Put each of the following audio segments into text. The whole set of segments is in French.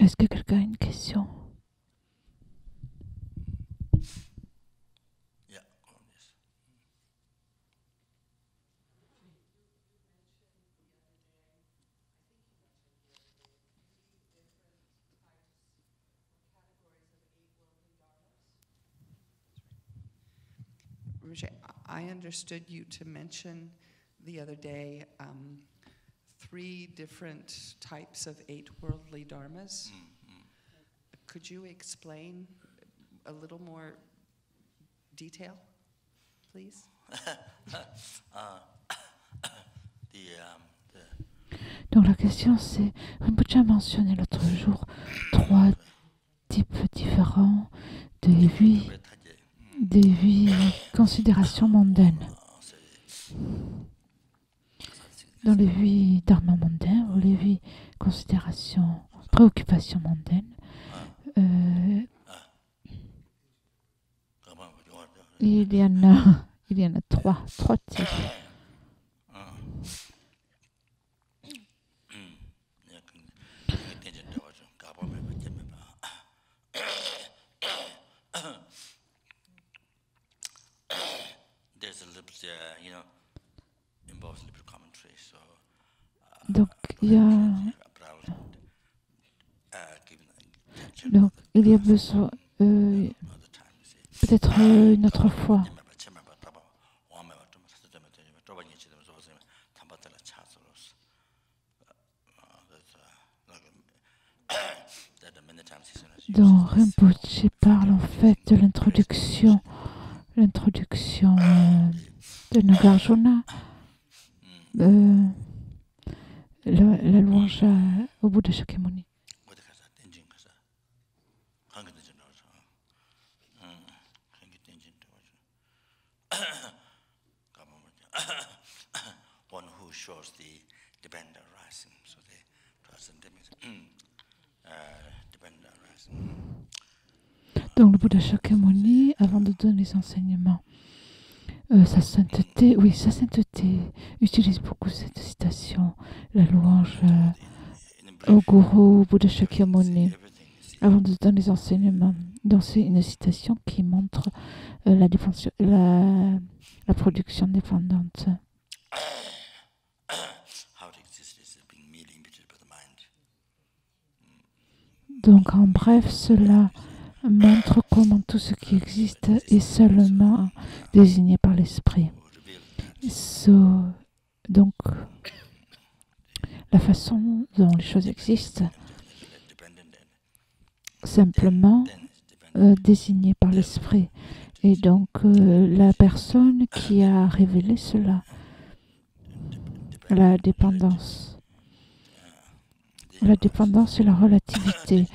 Est-ce que quelqu'un a une question? I understood you to mention the other day 3 different types of 8 worldly dharmas. Could you explain a little more detail, please? Donc la question c'est, Rinpoche a mentionné l'autre jour 3 types différents de 8 considérations mondaines. Dans les 8 dharmas mondains, ou les 8 considérations, préoccupations mondaines, il y en a 3 types. Donc il y a besoin peut-être une autre fois. Donc Rinpoche parle en fait de l'introduction de Nagarjuna, la louange au Bouddha Shakyamuni. Donc le Bouddha Shakyamuni, avant de donner les enseignements, sa sainteté, utilise beaucoup cette citation, la louange au gourou Bouddha Shakyamuni, avant de donner les enseignements. Donc c'est une citation qui montre la production dépendante. Donc en bref, cela montre comment tout ce qui existe est seulement désigné par l'esprit. Donc, la façon dont les choses existent, simplement désignée par l'esprit. Et donc, la personne qui a révélé cela, la dépendance. La dépendance et la relativité.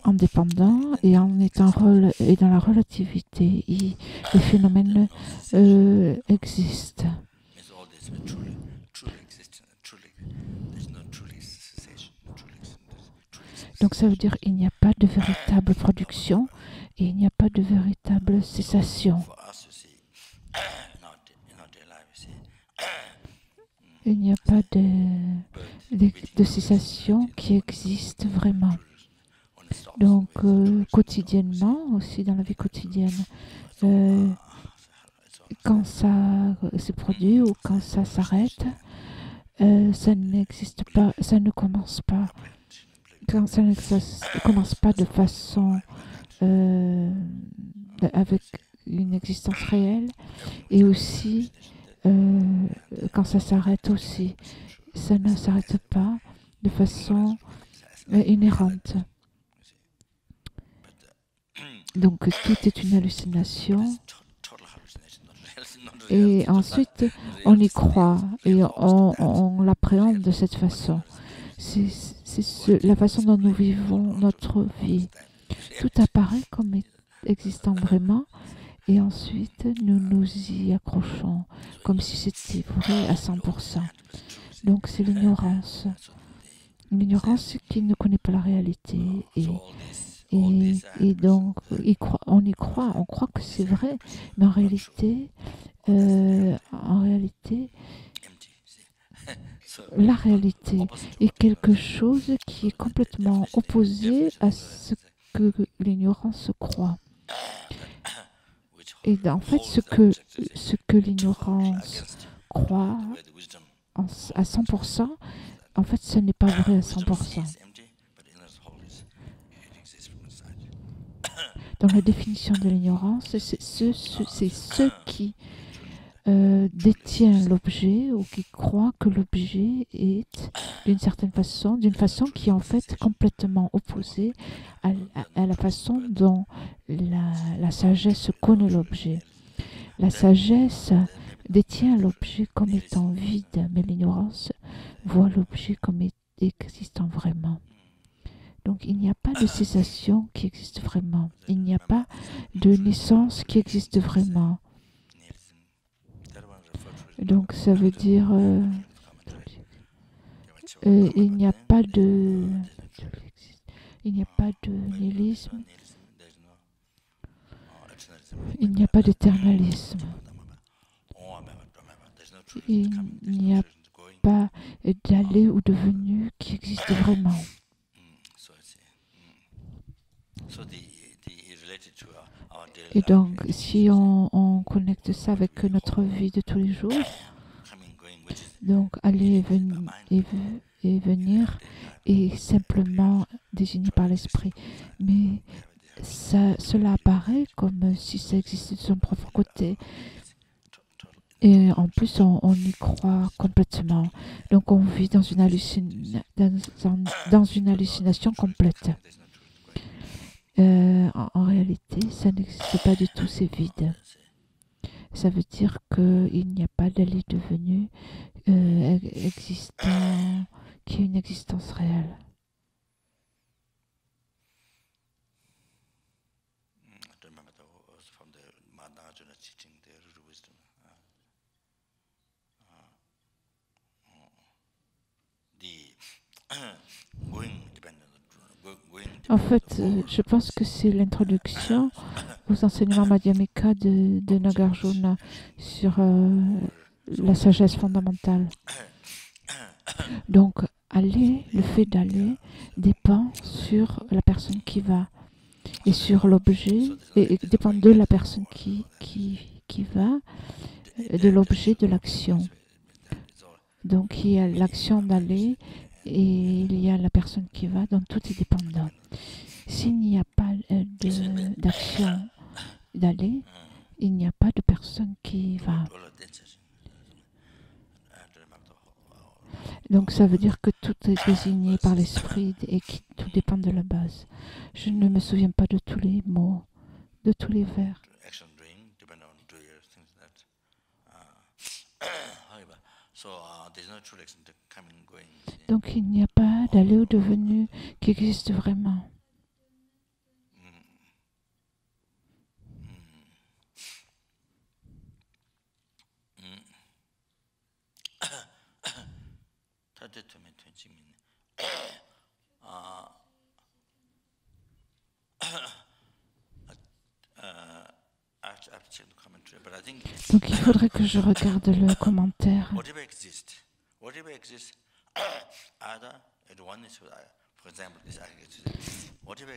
En dépendant et en étant et dans la relativité, les phénomènes existent. Donc ça veut dire qu'il n'y a pas de véritable production et il n'y a pas de véritable cessation. Il n'y a pas de cessation qui existe vraiment. Donc, quotidiennement, aussi dans la vie quotidienne, quand ça se produit ou quand ça s'arrête, ça n'existe pas, ça ne commence pas. Quand ça ne commence pas de façon avec une existence réelle, et aussi quand ça s'arrête aussi, ça ne s'arrête pas de façon inhérente. Donc tout est une hallucination et ensuite on y croit et on l'appréhende de cette façon. C'est la façon dont nous vivons notre vie. Tout apparaît comme existant vraiment et ensuite nous nous y accrochons comme si c'était vrai à 100%. Donc c'est l'ignorance. L'ignorance qui ne connaît pas la réalité et donc on y croit, on croit que c'est vrai, mais en réalité la réalité est quelque chose qui est complètement opposé à ce que l'ignorance croit. Et en fait, ce que l'ignorance croit à 100%, en fait, ce n'est pas vrai à 100%. Dans la définition de l'ignorance, c'est ceux qui détient l'objet ou qui croit que l'objet est d'une certaine façon, d'une façon qui est en fait complètement opposée à la façon dont la sagesse connaît l'objet. La sagesse détient l'objet comme étant vide, mais l'ignorance voit l'objet comme existant vraiment. Donc il n'y a pas de cessation qui existe vraiment. Il n'y a pas de naissance qui existe vraiment. Donc ça veut dire il n'y a pas de nihilisme, il n'y a pas d'éternalisme, il n'y a pas d'aller ou de venue qui existe vraiment. Et donc, si on connecte ça avec notre vie de tous les jours, donc aller et venir est simplement désigné par l'esprit. Mais cela apparaît comme si ça existait de son propre côté. Et en plus, on y croit complètement. Donc, on vit dans une hallucination complète. En réalité, ça n'existe pas du tout, c'est vide. Ça veut dire qu'il n'y a pas d'aller devenu existant, qui est une existence réelle. En fait, je pense que c'est l'introduction aux enseignements Madhyamika de Nagarjuna sur la sagesse fondamentale. Donc, le fait d'aller dépend sur la personne qui va et sur l'objet, et dépend de la personne qui va, de l'objet de l'action. Donc, il y a l'action d'aller et il y a la personne qui va, donc tout est dépendant. S'il n'y a pas d'action d'aller, il n'y a pas de personne qui va. Donc ça veut dire que tout est désigné par l'esprit et que tout dépend de la base. Je ne me souviens pas de tous les mots, de tous les vers. Donc il n'y a pas d'aller ou de venue qui existe vraiment. Donc il faudrait que je regarde le commentaire.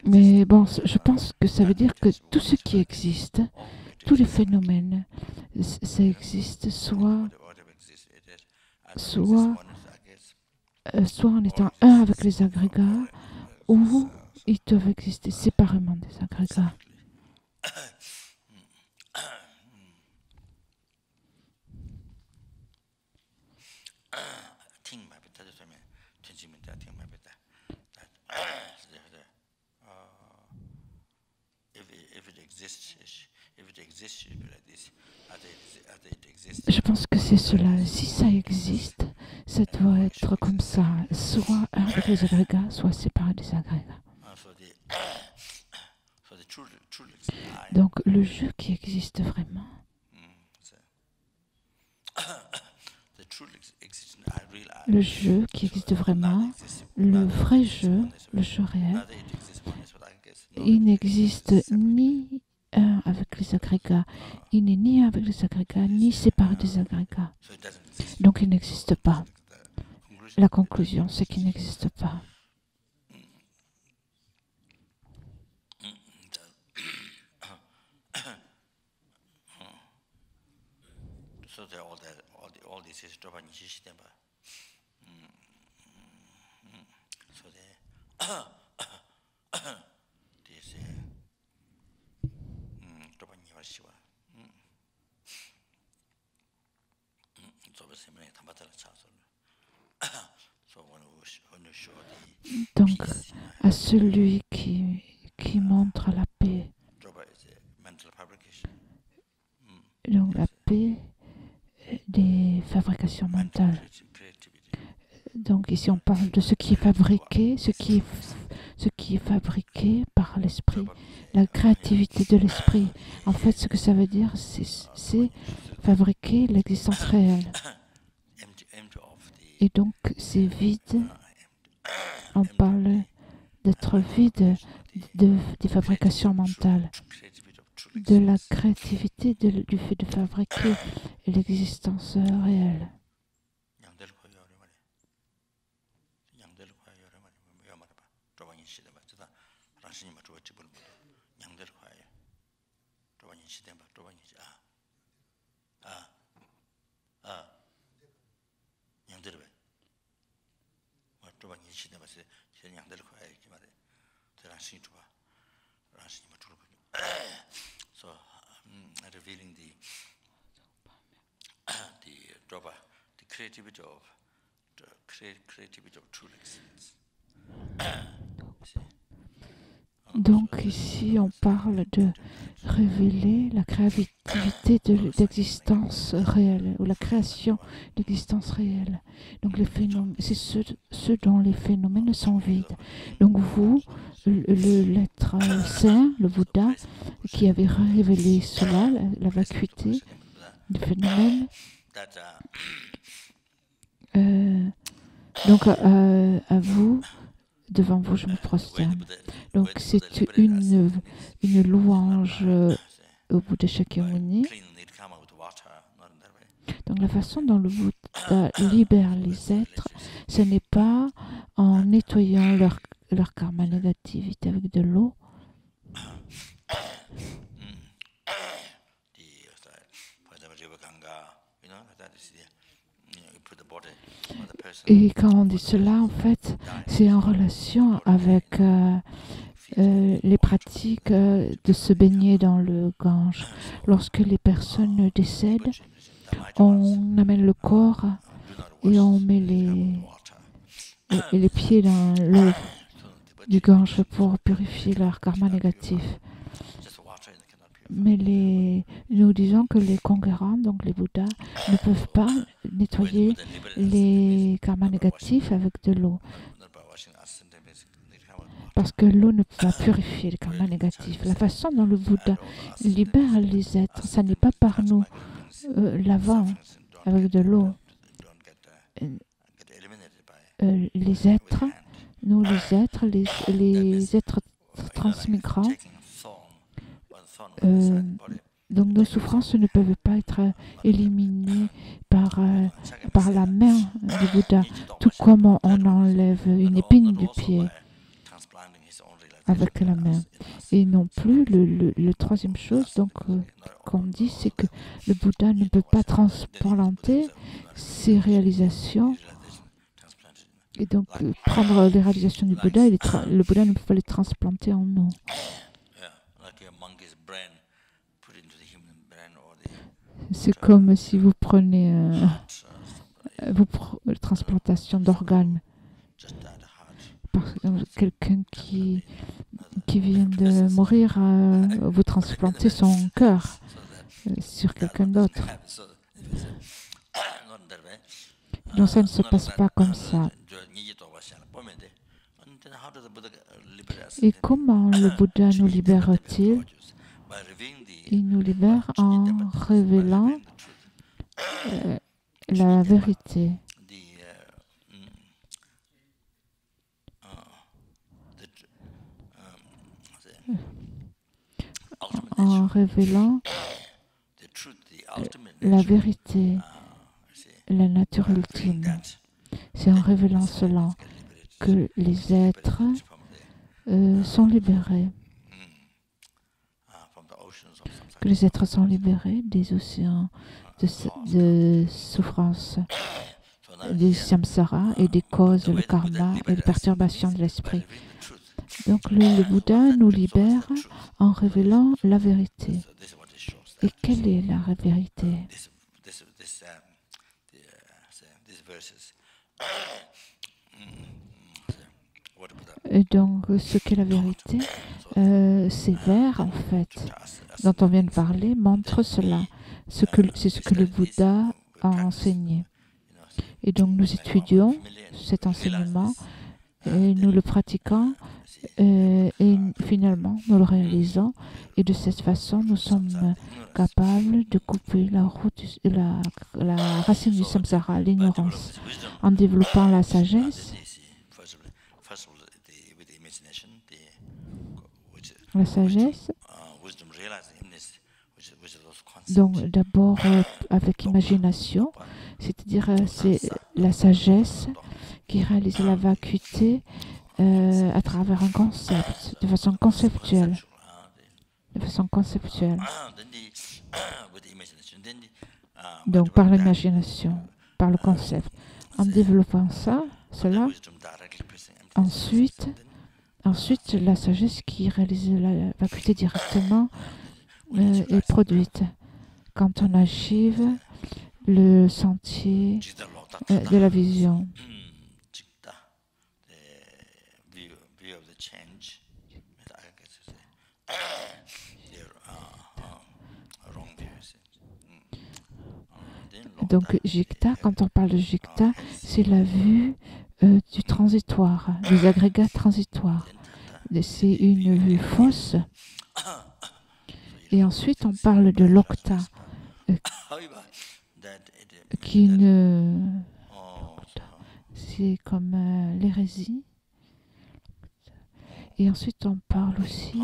Mais bon, je pense que ça veut dire que tout ce qui existe, tous les phénomènes, ça existe soit en étant un avec les agrégats, ou ils doivent exister séparément des agrégats. Je pense que c'est cela. Si ça existe, ça doit être comme ça, soit avec les agrégats, soit séparé des agrégats. Donc le jeu qui existe vraiment, le jeu qui existe vraiment, le vrai jeu, le jeu réel, il n'existe ni avec les agrégats, il n'est ni avec les agrégats, ni séparé des agrégats. Donc il n'existe pas. La conclusion, c'est qu'il n'existe pas. Donc, à celui qui montre la paix, donc la paix des fabrications mentales. Donc ici on parle de ce qui est fabriqué, ce qui est fabriqué par l'esprit, la créativité de l'esprit. En fait, ce que ça veut dire, c'est fabriquer l'existence réelle. Et donc c'est vide. On parle d'être vide des fabrications mentales, de la créativité du fait de fabriquer l'existence réelle. Revealing the creativity of true existence. Donc ici, on parle de révéler la créativité de l'existence réelle, ou la création d'existence réelle. Donc les phénomènes, c'est ceux dont les phénomènes sont vides. Donc vous, l'être saint, le Bouddha, qui avait révélé cela, la vacuité du phénomène, donc à vous, devant vous, je me prosterne. Donc, c'est une louange au Bouddha Shakyamuni. Donc, la façon dont le Bouddha libère les êtres, ce n'est pas en nettoyant leur karma négativité avec de l'eau. Et quand on dit cela, en fait, c'est en relation avec les pratiques de se baigner dans le Gange. Lorsque les personnes décèdent, on amène le corps et on met les pieds dans l'eau du Gange pour purifier leur karma négatif. Mais nous disons que les conquérants, donc les Bouddhas, ne peuvent pas nettoyer les karmas négatifs avec de l'eau. Parce que l'eau ne peut pas purifier les karmas négatifs. La façon dont le Bouddha libère les êtres, ça n'est pas par nous lavant avec de l'eau. Les êtres, nous les êtres transmigrants, donc nos souffrances ne peuvent pas être éliminées par la main du Bouddha, tout comme on enlève une épine du pied avec la main. Et non plus, le troisième chose qu'on dit, c'est que le Bouddha ne peut pas transplanter ses réalisations. Et donc, prendre les réalisations du Bouddha, le Bouddha ne peut pas les transplanter en nous. C'est comme si vous prenez la transplantation d'organes. Quelqu'un qui vient de mourir, vous transplantez son cœur sur quelqu'un d'autre. Donc ça ne se passe pas comme ça. Et comment le Bouddha nous libère-t-il? Il nous libère en révélant la vérité. En révélant la vérité, la nature ultime. C'est en révélant cela que les êtres sont libérés, que les êtres sont libérés des océans de souffrance, du samsara et des causes, le karma et les perturbations de l'esprit. Donc le Bouddha nous libère en révélant la vérité. Et quelle est la vérité? Et donc ce qu'est la vérité, ces vers en fait, dont on vient de parler, montrent cela. C'est ce que le Bouddha a enseigné. Et donc nous étudions cet enseignement et nous le pratiquons et finalement nous le réalisons. Et de cette façon, nous sommes capables de couper la racine du samsara, l'ignorance, en développant la sagesse. La sagesse, donc d'abord avec imagination, c'est-à-dire c'est la sagesse qui réalise la vacuité à travers un concept, de façon conceptuelle. De façon conceptuelle. Donc par l'imagination, par le concept. En développant cela, ensuite la sagesse qui réalise la vacuité directement est produite. Quand on achive le sentier de la vision. Donc Jikta, quand on parle de Jikta, c'est la vue du transitoire, des agrégats transitoires. C'est une vue fausse. Et ensuite, on parle de l'octa, qui c'est comme l'hérésie. Et ensuite, on parle aussi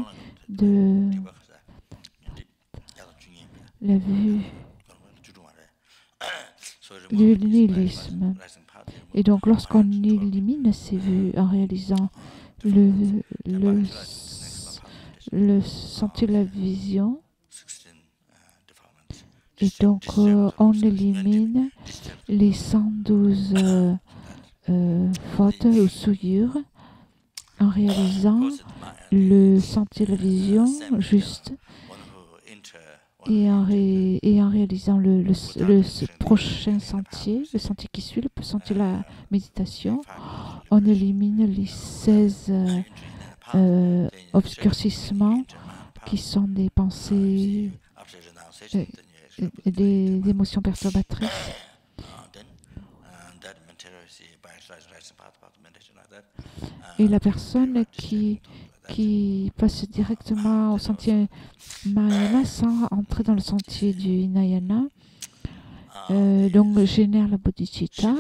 de la vue du nihilisme. Et donc, lorsqu'on élimine ces vues en réalisant le sentier de la vision, et donc on élimine les 112 fautes ou souillures en réalisant le sentier de la vision juste et en réalisant le prochain sentier, le sentier qui suit, le sentier de la méditation. On élimine les 16 obscurcissements qui sont des pensées, des émotions perturbatrices. Et la personne qui passe directement au sentier Mahayana sans entrer dans le sentier du Hinayana, donc génère la bodhicitta.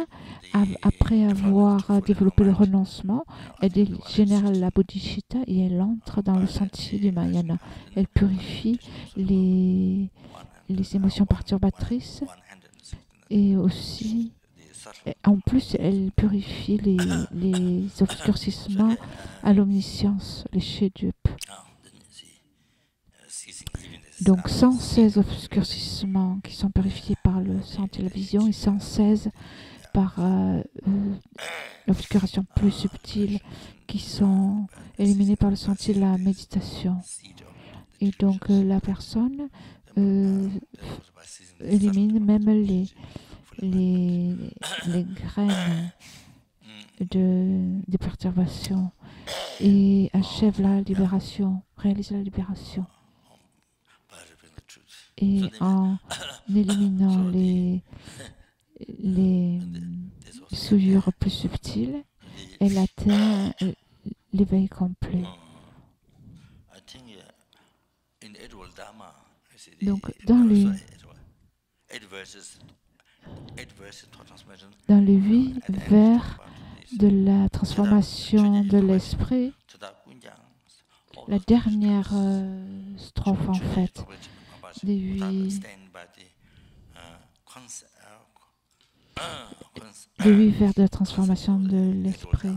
Après avoir développé le renoncement, elle génère la bodhicitta et elle entre dans le sentier du Mahayana. Elle purifie les émotions perturbatrices et aussi, en plus, elle purifie les obscurcissements à l'omniscience, les shedupes. Donc 116 obscurcissements qui sont purifiés par le sentier de la vision et 116 par l'obscuration plus subtile qui sont éliminés par le sentier de la méditation. Et donc la personne élimine même les graines des perturbations et achève la libération, réalise la libération. Et en éliminant les souillures plus subtiles, elle atteint l'éveil complet. Donc, dans les 8 vers de la transformation de l'esprit, la dernière strophe en fait, des 8 les 8 vers de la transformation de l'esprit.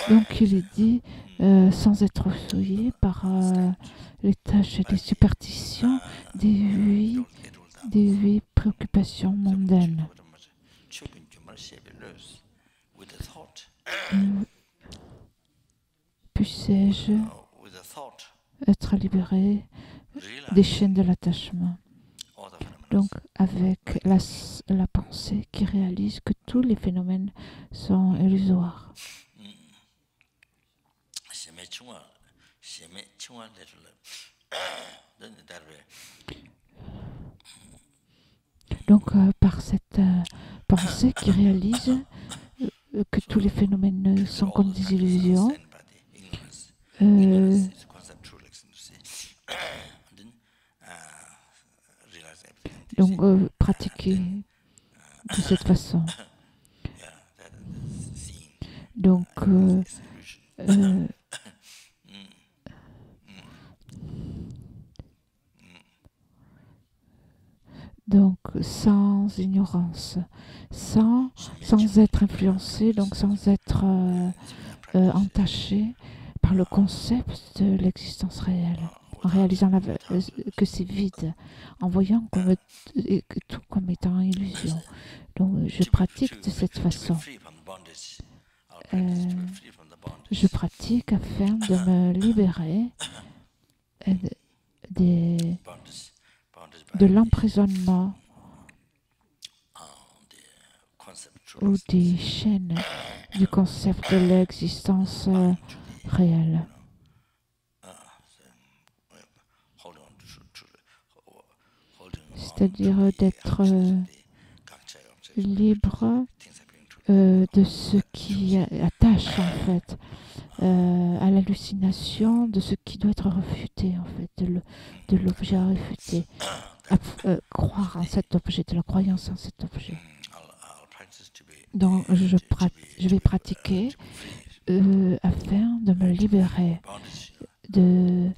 Donc il est dit, sans être souillé par les tâches et les superstitions des 8 préoccupations mondaines. Puissais-je être libéré des chaînes de l'attachement? Donc, avec la pensée qui réalise que tous les phénomènes sont illusoires. Donc, par cette pensée qui réalise que tous les phénomènes sont comme des illusions, donc pratiquer de cette façon. Donc, donc sans ignorance, sans être influencé, donc sans être entaché par le concept de l'existence réelle, en réalisant que c'est vide, en voyant tout comme étant illusion. Donc je pratique de cette façon. Je pratique afin de me libérer de l'emprisonnement ou des chaînes du concept de l'existence réelle. C'est-à-dire d'être libre de ce qui attache en fait à l'hallucination, de ce qui doit être refuté en fait, de l'objet à refuter, croire en cet objet, de la croyance en cet objet. Donc je vais pratiquer afin de me libérer de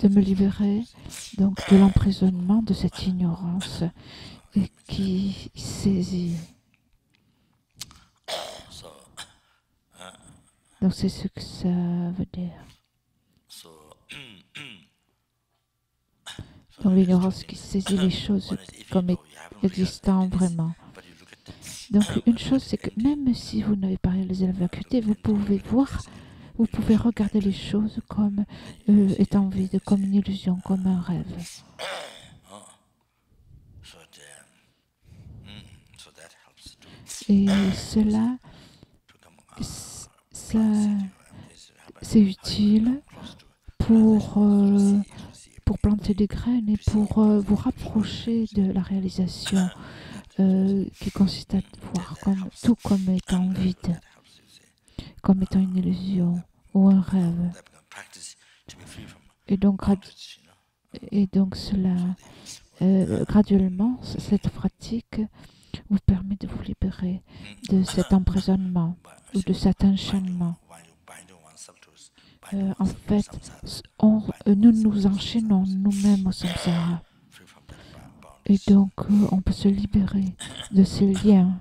me libérer donc de l'emprisonnement de cette ignorance qui saisit. Donc c'est ce que ça veut dire. Donc l'ignorance qui saisit les choses comme existant vraiment. Donc une chose, c'est que même si vous n'avez pas réalisé la vacuité, vous pouvez regarder les choses comme étant vides, comme une illusion, comme un rêve. Et cela, c'est utile pour planter des graines et pour vous rapprocher de la réalisation qui consiste à voir tout comme étant vide, comme étant une illusion ou un rêve. Et donc cela, graduellement, cette pratique vous permet de vous libérer de cet emprisonnement ou de cet enchaînement. En fait, nous nous enchaînons nous-mêmes au samsara. Et donc, on peut se libérer de ces liens.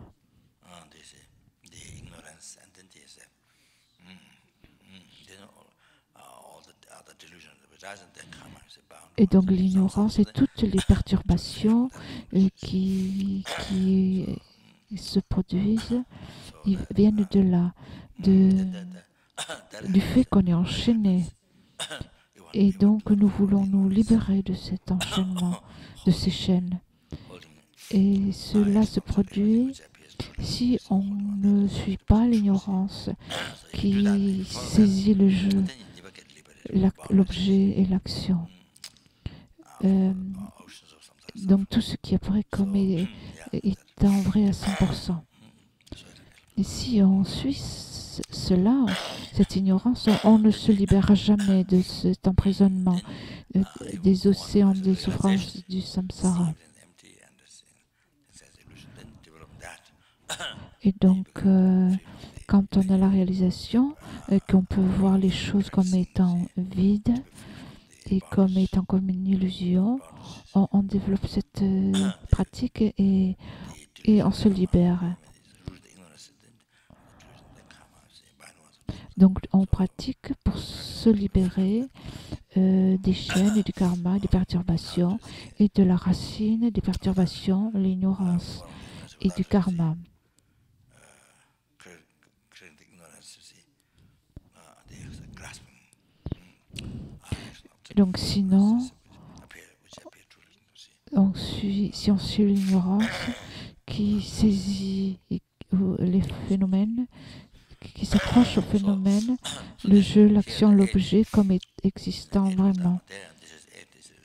Et donc, l'ignorance et toutes les perturbations qui se produisent, ils viennent de là, du fait qu'on est enchaîné. Et donc, nous voulons nous libérer de cet enchaînement, de ces chaînes. Et cela se produit si on ne suit pas l'ignorance qui saisit le jeu, l'objet et l'action. Donc, tout ce qui apparaît comme étant vrai à 100%. Et si on suit cela, cette ignorance, on ne se libérera jamais de cet emprisonnement des océans de souffrance du samsara. Et donc, quand on a la réalisation, qu'on peut voir les choses comme étant vides et comme étant comme une illusion, on développe cette pratique et on se libère. Donc, on pratique pour se libérer des chaînes et du karma, des perturbations et de la racine des perturbations, l'ignorance et du karma. Donc sinon, si on suit l'ignorance qui saisit les phénomènes, qui s'accroche aux phénomènes, le jeu, l'action, l'objet comme existant vraiment,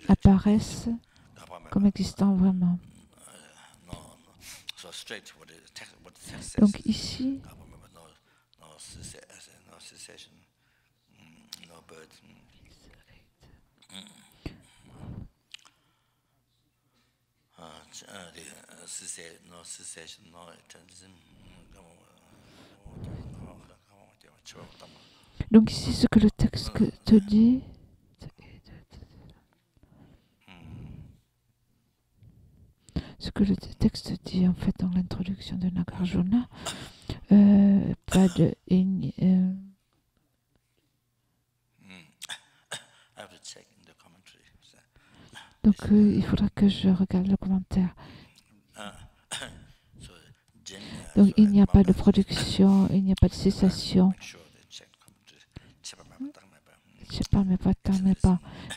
apparaissent comme existant vraiment. Donc ici, donc ici ce que le texte te dit, ce que le texte dit en fait dans l'introduction de Nagarjuna, pas de donc il faudra que je regarde le commentaire. Donc il n'y a pas de production, il n'y a pas de cessation.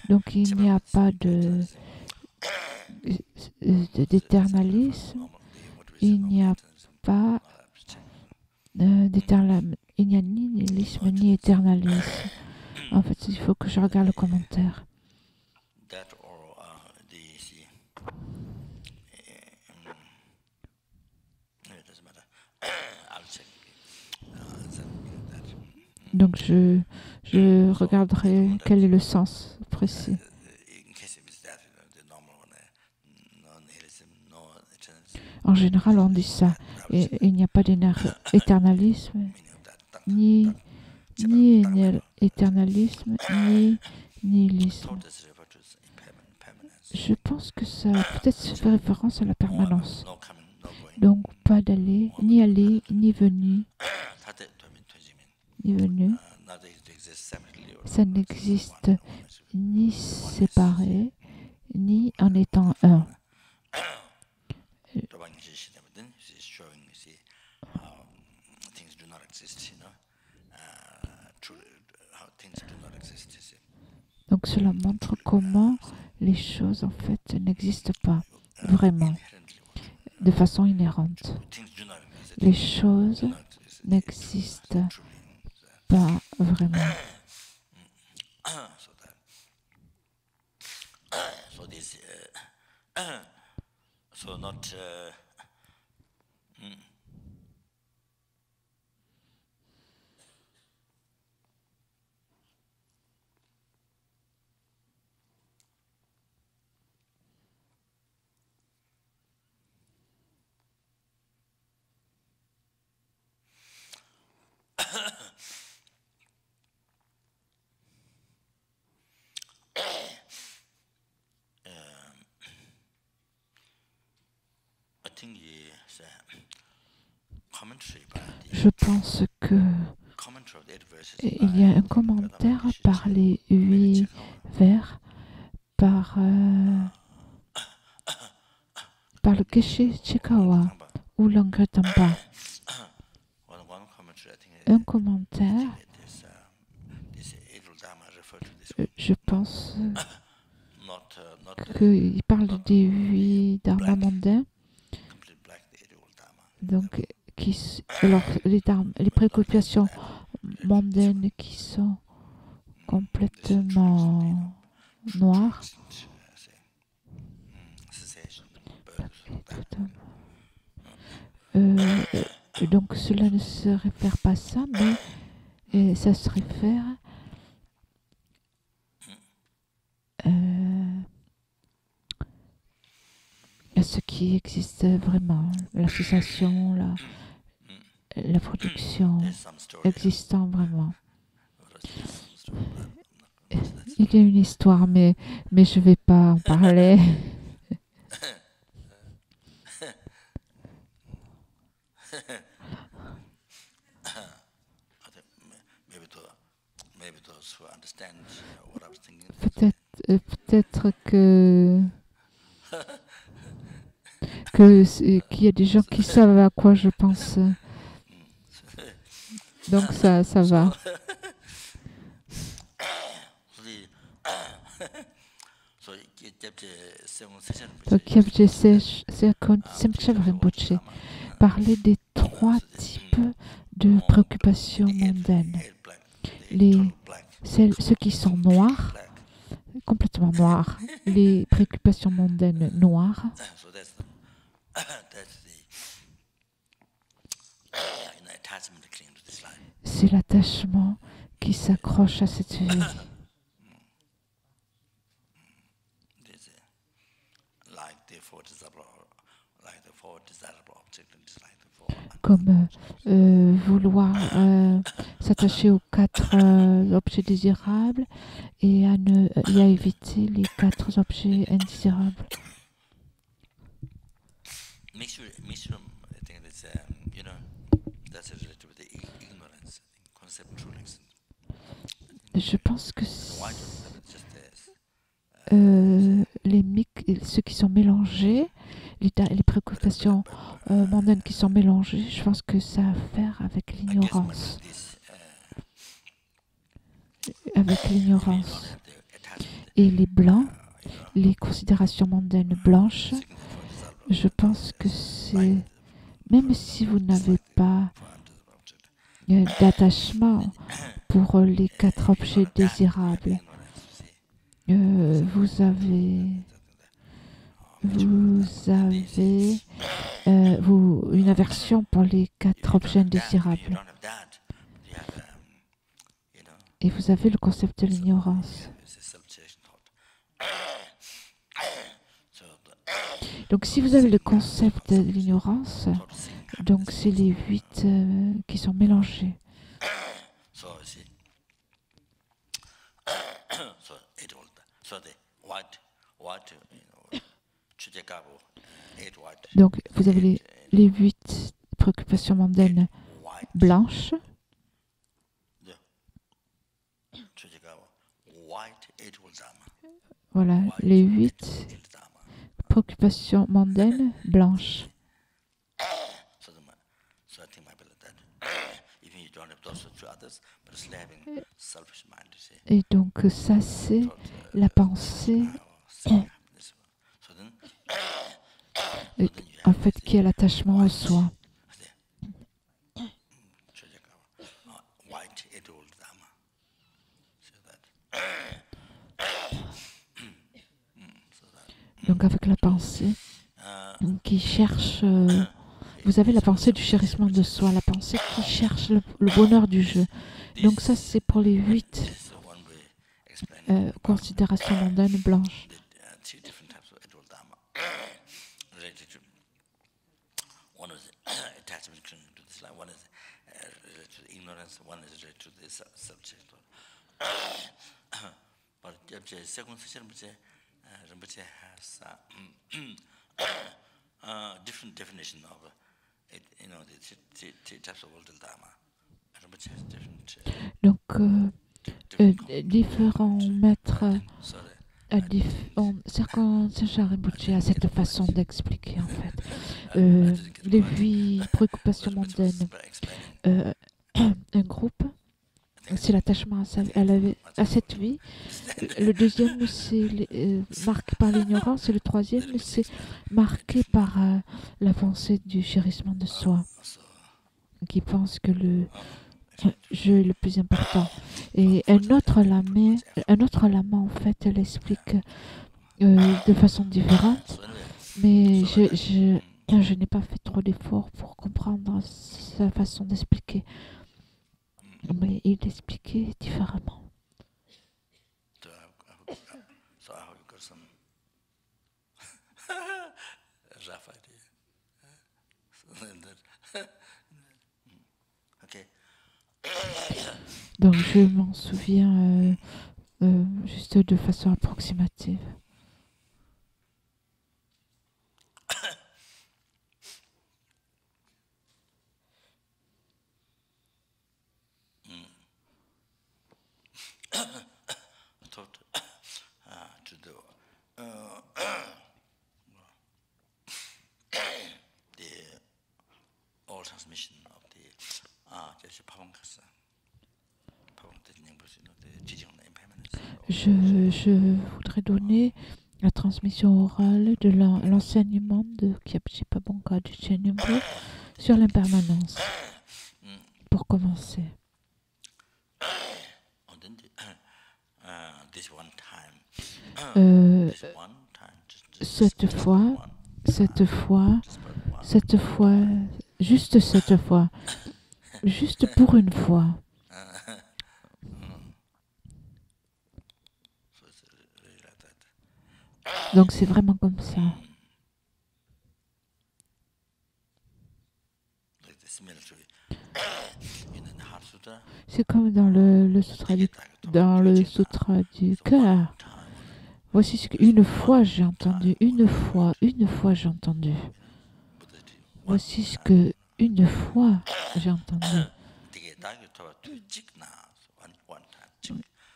Donc il n'y a pas d'éternalisme, il n'y a pas il n'y a ni nihilisme ni éternalisme. En fait, il faut que je regarde le commentaire. Donc je regarderai quel est le sens précis. En général, on dit ça. Et il n'y a pas d'éternalisme, ni éternalisme, ni nihilisme. Je pense que ça peut-être fait référence à la permanence. Donc, pas d'aller, ni venir. Ça n'existe ni séparé, ni en étant un. Donc cela montre comment les choses en fait n'existent pas vraiment, de façon inhérente. Les choses n'existent pas vraiment. Je pense que il y a un commentaire par les 8 vers, par le Geshe Chikawa ou l'Angretamba. Un commentaire, je pense qu'il parle des 8 dharmas mondains. Donc, alors, les préoccupations mondaines qui sont complètement noires. Donc, cela ne se réfère pas à ça, mais ça se réfère à ce qui existe vraiment, la cessation, la production existant vraiment. Il y a une histoire, mais je ne vais pas en parler. Peut-être qu'il y a des gens qui savent à quoi je pense. Donc ça va. Donc Kyabje Semchen Rinpoche parlait des 3 types de préoccupations mondaines. Ceux qui sont noirs, complètement noirs, les préoccupations mondaines noires. C'est l'attachement qui s'accroche à cette vie. Comme vouloir s'attacher aux 4 objets désirables et à éviter les 4 objets indésirables. Je pense que ceux qui sont mélangés, les préoccupations mondaines qui sont mélangées, je pense que ça a à faire avec l'ignorance. Et les blancs, les considérations mondaines blanches, je pense que c'est, même si vous n'avez pas d'attachement pour les 4 objets désirables, vous avez une aversion pour les 4 objets indésirables. Et vous avez le concept de l'ignorance. Donc si vous avez le concept de l'ignorance, donc c'est les 8 qui sont mélangés. Donc vous avez les 8 préoccupations mondaines blanches. Voilà, les 8 préoccupations mondaines blanches. Et donc ça c'est la pensée en fait qui est l'attachement au soi. Donc avec la pensée qui cherche, vous avez la pensée du chérissement de soi, la pensée qui cherche le bonheur du jeu. Donc ça c'est pour les 8 considérations mondaines blanches. Different definition of the types of world dharma. Donc différents maîtres Serkan Rinpoche a cette façon d'expliquer en fait les 8 préoccupations mondaines. Un groupe, c'est l'attachement à cette vie. Le deuxième, c'est marqué par l'ignorance. Et le troisième, c'est marqué par la pensée du chérissement de soi, qui pense que le jeu est le plus important. Et un autre lama, en fait, elle explique de façon différente. Mais je n'ai pas fait trop d'efforts pour comprendre sa façon d'expliquer. Mais il expliquait différemment. Donc je m'en souviens juste de façon approximative. To the all transmission of the just 파봉카스 Je voudrais donner la transmission orale de l'enseignement de Kyabji Pabonka du Chenyumbu sur l'impermanence. Pour commencer. Cette fois, juste cette fois, juste pour une fois. Donc c'est vraiment comme ça. C'est comme dans le sutra du cœur. Voici ce qu'une fois j'ai entendu, une fois j'ai entendu. Voici ce que une fois j'ai entendu.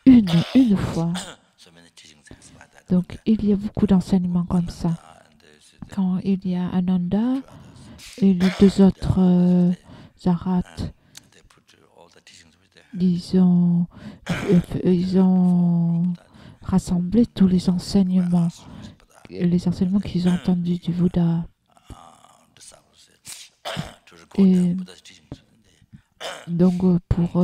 Une fois. Donc il y a beaucoup d'enseignements comme ça. Quand il y a Ananda et les deux autres Zarat, ils ont rassemblé tous les enseignements qu'ils ont entendus du Bouddha. Et donc pour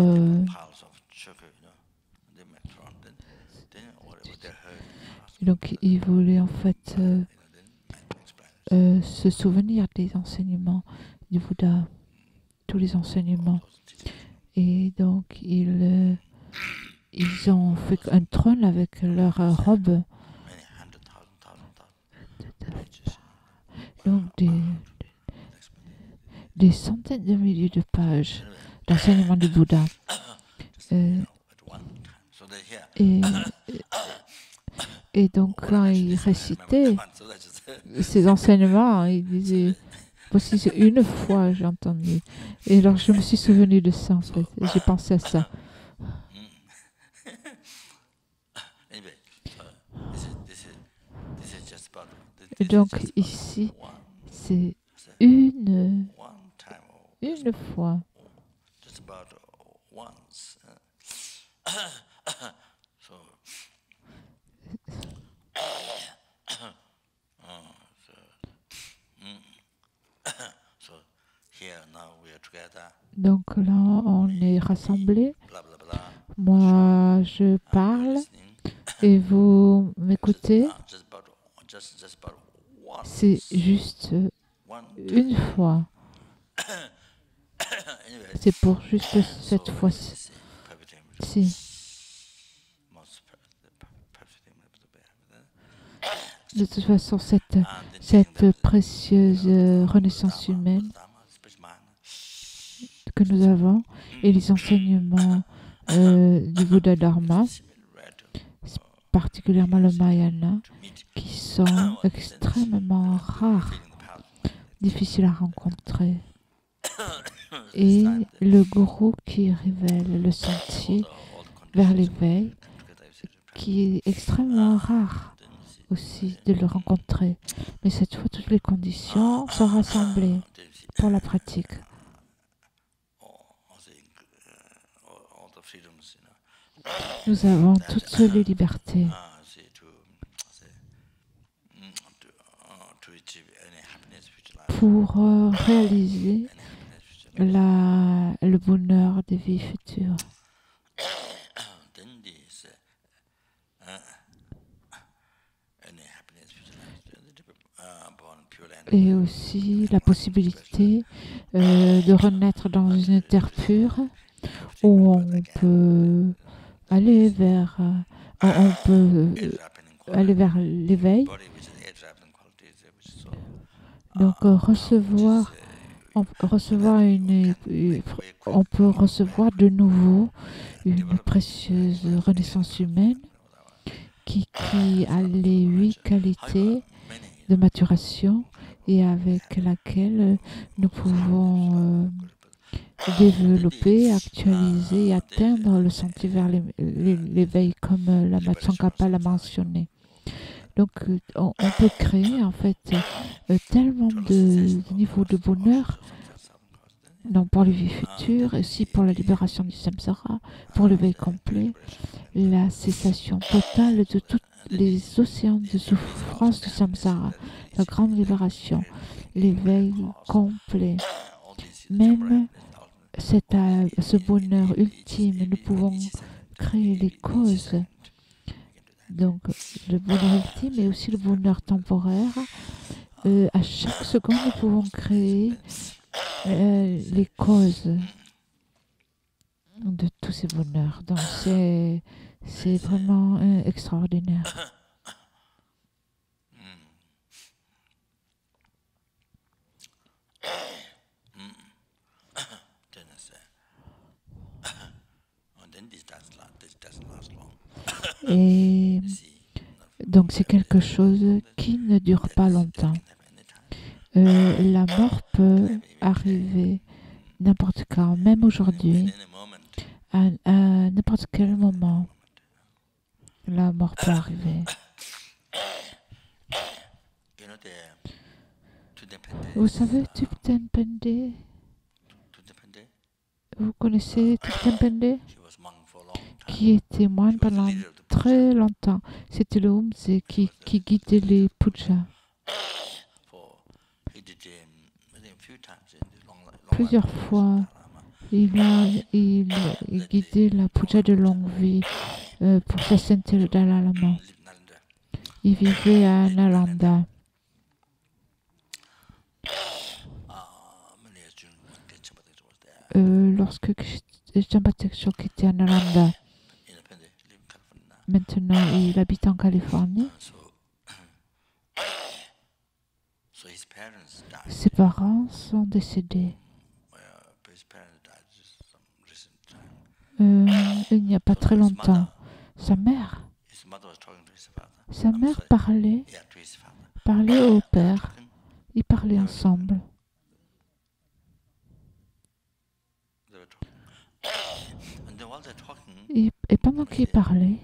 donc ils voulaient en fait se souvenir des enseignements du Bouddha, tous les enseignements. Et donc ils ont fait un trône avec leur robe. Donc des centaines de milliers de pages d'enseignements du Bouddha. Et donc quand ils récitaient ces enseignements, ils disaient voici une fois j'ai entendu. Et alors je me suis souvenu de ça en fait. J'ai pensé à ça. Et donc ici, c'est une fois. Donc là, on est rassemblés. Moi, je parle et vous m'écoutez. C'est juste une fois. C'est pour juste cette fois-ci. De toute façon, cette précieuse renaissance humaine que nous avons et les enseignements du Bouddha Dharma, particulièrement le Mahayana, qui sont extrêmement rares, difficiles à rencontrer. Et le gourou qui révèle le sentier vers l'éveil, qui est extrêmement rare aussi de le rencontrer. Mais cette fois, toutes les conditions sont rassemblées pour la pratique. Nous avons toutes les libertés pour réaliser le bonheur des vies futures. Et aussi la possibilité de renaître dans une terre pure où on peut aller vers l'éveil. Donc recevoir on peut recevoir de nouveau une précieuse renaissance humaine qui a les 8 qualités de maturation et avec laquelle nous pouvons développer, actualiser et atteindre le sentier vers l'éveil comme la Tsongkhapa l'a mentionné. Donc on peut créer en fait tellement de niveaux de bonheur donc pour les vies futures, et aussi pour la libération du samsara, pour l'éveil complet, la cessation totale de tous les océans de souffrance du samsara, la grande libération, l'éveil complet. Même ce bonheur ultime, nous pouvons créer les causes. Donc le bonheur ultime et aussi le bonheur temporaire. À chaque seconde, nous pouvons créer les causes de tous ces bonheurs. Donc c'est vraiment extraordinaire. Et donc c'est quelque chose qui ne dure pas longtemps. La mort peut arriver n'importe quand, même aujourd'hui, à n'importe quel moment. La mort peut arriver. Vous savez, Thupten Pende? Vous connaissez Thupten Pende? Qui était moine pendant très longtemps. C'était le Humse qui guidait les pujas. Plusieurs fois, il guidait la puja de longue vie pour sa sainteté le Dalai Lama. Il vivait à Nalanda. Lorsque Jambatek Chok était à Nalanda, maintenant il habite en Californie. Ses parents sont décédés. Il n'y a pas très longtemps. Sa mère parlait au père. Ils parlaient ensemble. Et pendant qu'ils parlaient,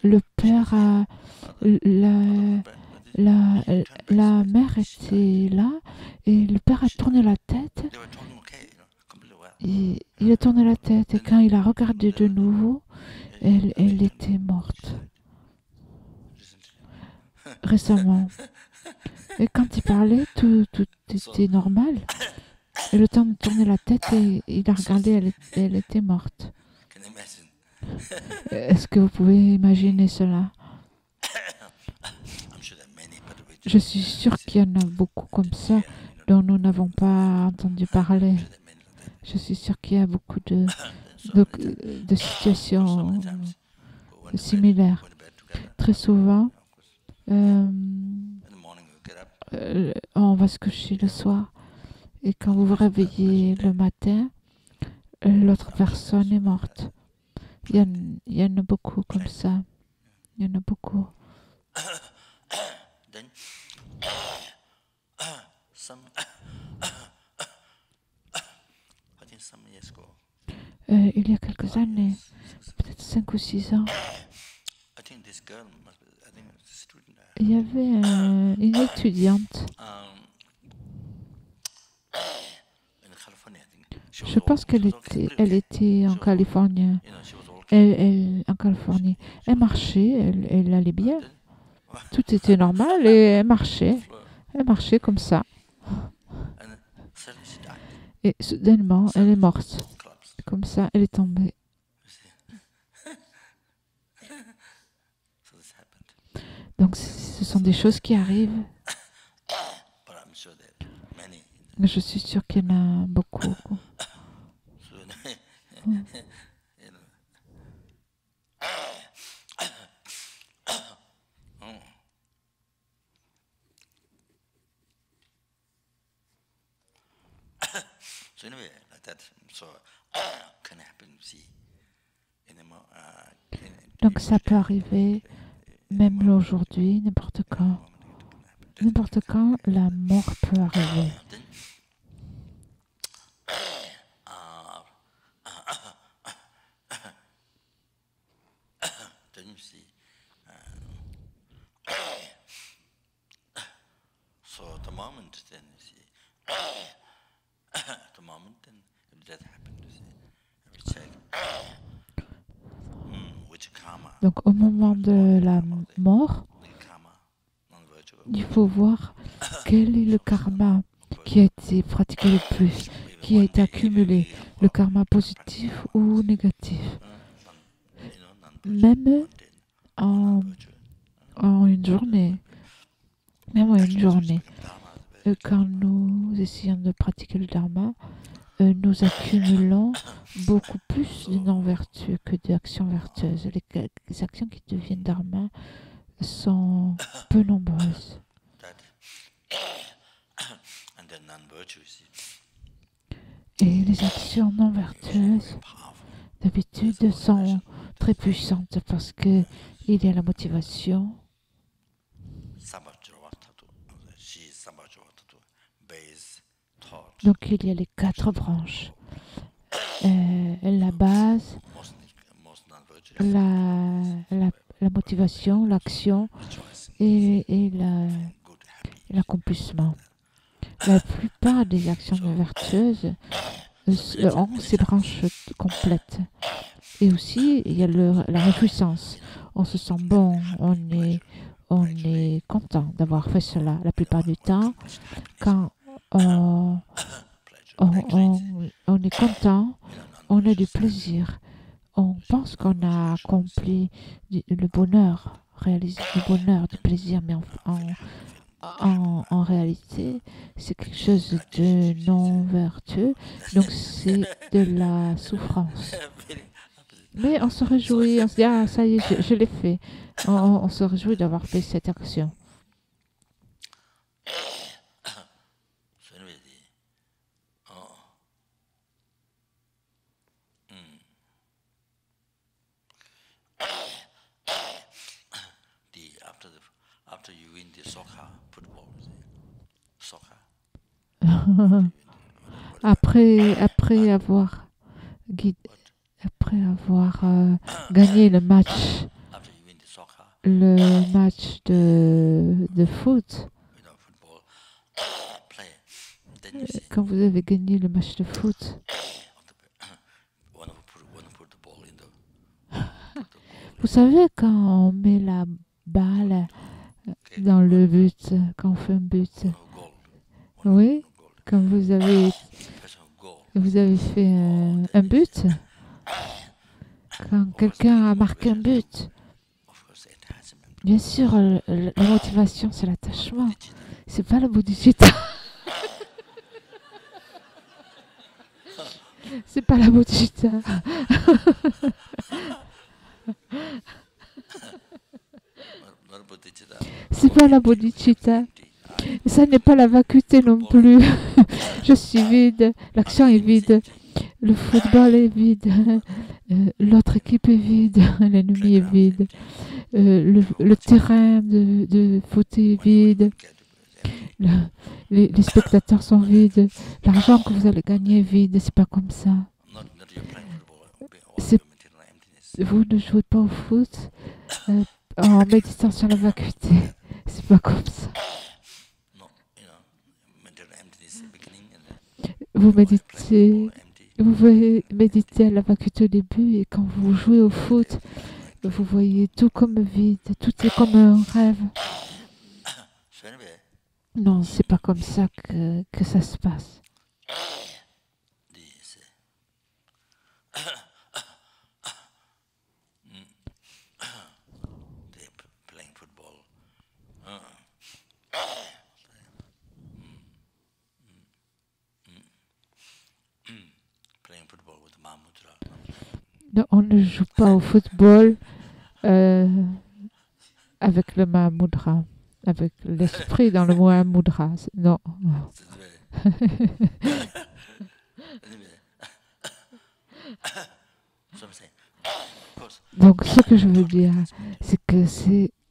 le père la mère était là et le père a tourné la tête. Et il a tourné la tête et quand il a regardé de nouveau, elle était morte. Récemment. Et quand il parlait, tout était normal. Et le temps de tourner la tête, et il a regardé, elle était morte. Est-ce que vous pouvez imaginer cela? Je suis sûre qu'il y en a beaucoup comme ça dont nous n'avons pas entendu parler. Je suis sûre qu'il y a beaucoup de situations similaires. Très souvent, on va se coucher le soir et quand vous vous réveillez le matin, l'autre personne est morte. Il y en a beaucoup comme ça. Il y en a beaucoup. Il y a quelques années, peut-être 5 ou 6 ans, il y avait une étudiante. Je pense qu'elle était en Californie. En Californie. Elle marchait, elle allait bien. Tout était normal et elle marchait. Elle marchait comme ça. Et soudainement, elle est morte. Comme ça, elle est tombée. Donc, ce sont des choses qui arrivent. Mais je suis sûre qu'il y en a beaucoup. So anyway, like that. So can happen. See, Donc ça peut arriver même aujourd'hui, n'importe quand. N'importe quand, la mort peut arriver. Then you see. So the moment then you see, the moment then if that happened, you see, we check which karma. Donc au moment de la mort, The karma, non-virtual. il faut voir quel est le karma qui a été pratiqué le plus, qui a été accumulé, le karma positif ou négatif. Même en une journée, quand nous essayons de pratiquer le dharma, nous accumulons beaucoup plus de non-vertus que d'actions vertueuses. Les actions qui deviennent dharma sont peu nombreuses. Et les actions non vertueuses, d'habitude, sont très puissantes parce qu'il y a la motivation. Donc il y a les 4 branches. La base, la motivation, l'action et l'accomplissement. La plupart des actions vertueuses ont ces branches complètes. Et aussi, il y a la réjouissance. On se sent bon, on est content d'avoir fait cela. La plupart du temps, quand on est content, on a du plaisir. On pense qu'on a accompli le bonheur, réalisé du bonheur, du plaisir, mais en réalité, c'est quelque chose de non vertueux, donc c'est de la souffrance. Mais on se réjouit, on se dit, ah ça y est, je l'ai fait. On se réjouit d'avoir fait cette action. After you win the soccer, football, soccer. Après avoir gagné le match de foot, quand vous avez gagné le match de foot, vous savez quand on met la balle dans le but, quand on fait un but, oui, quand vous avez fait un but, quand quelqu'un a marqué un but, bien sûr, la motivation, c'est l'attachement. C'est pas la bodhicitta. C'est pas la bodhicitta. C'est pas la bodhicitta. Ça n'est pas la vacuité non plus. Je suis vide, l'action est vide, le football est vide, l'autre équipe est vide, l'ennemi est vide, le terrain de foot est vide, les spectateurs sont vides, l'argent que vous allez gagner est vide, c'est pas comme ça. Vous ne jouez pas au foot en méditant sur la vacuité, c'est pas comme ça. Vous pouvez méditer à la vacuité au début et quand vous jouez au foot, vous voyez tout comme vide, tout est comme un rêve. Non, c'est pas comme ça que ça se passe. Non, on ne joue pas au football avec le Mahamudra, avec l'esprit dans le Mahamudra. Non. Anyway, so I'm saying, of course, Donc, ce que je veux dire, c'est que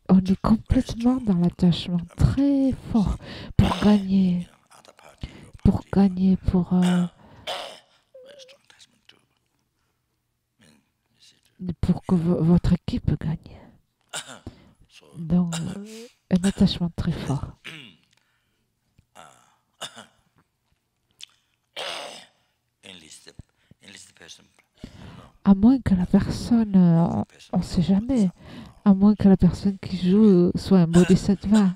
on est complètement dans l'attachement très fort pour gagner, other party, your pour party, gagner, pour, very strong attachment to. I mean, you see, pour que votre équipe gagne. so Donc, un attachement très fort. enlist the person, À moins que la personne, on ne sait jamais, à moins que la personne qui joue soit un bodhisattva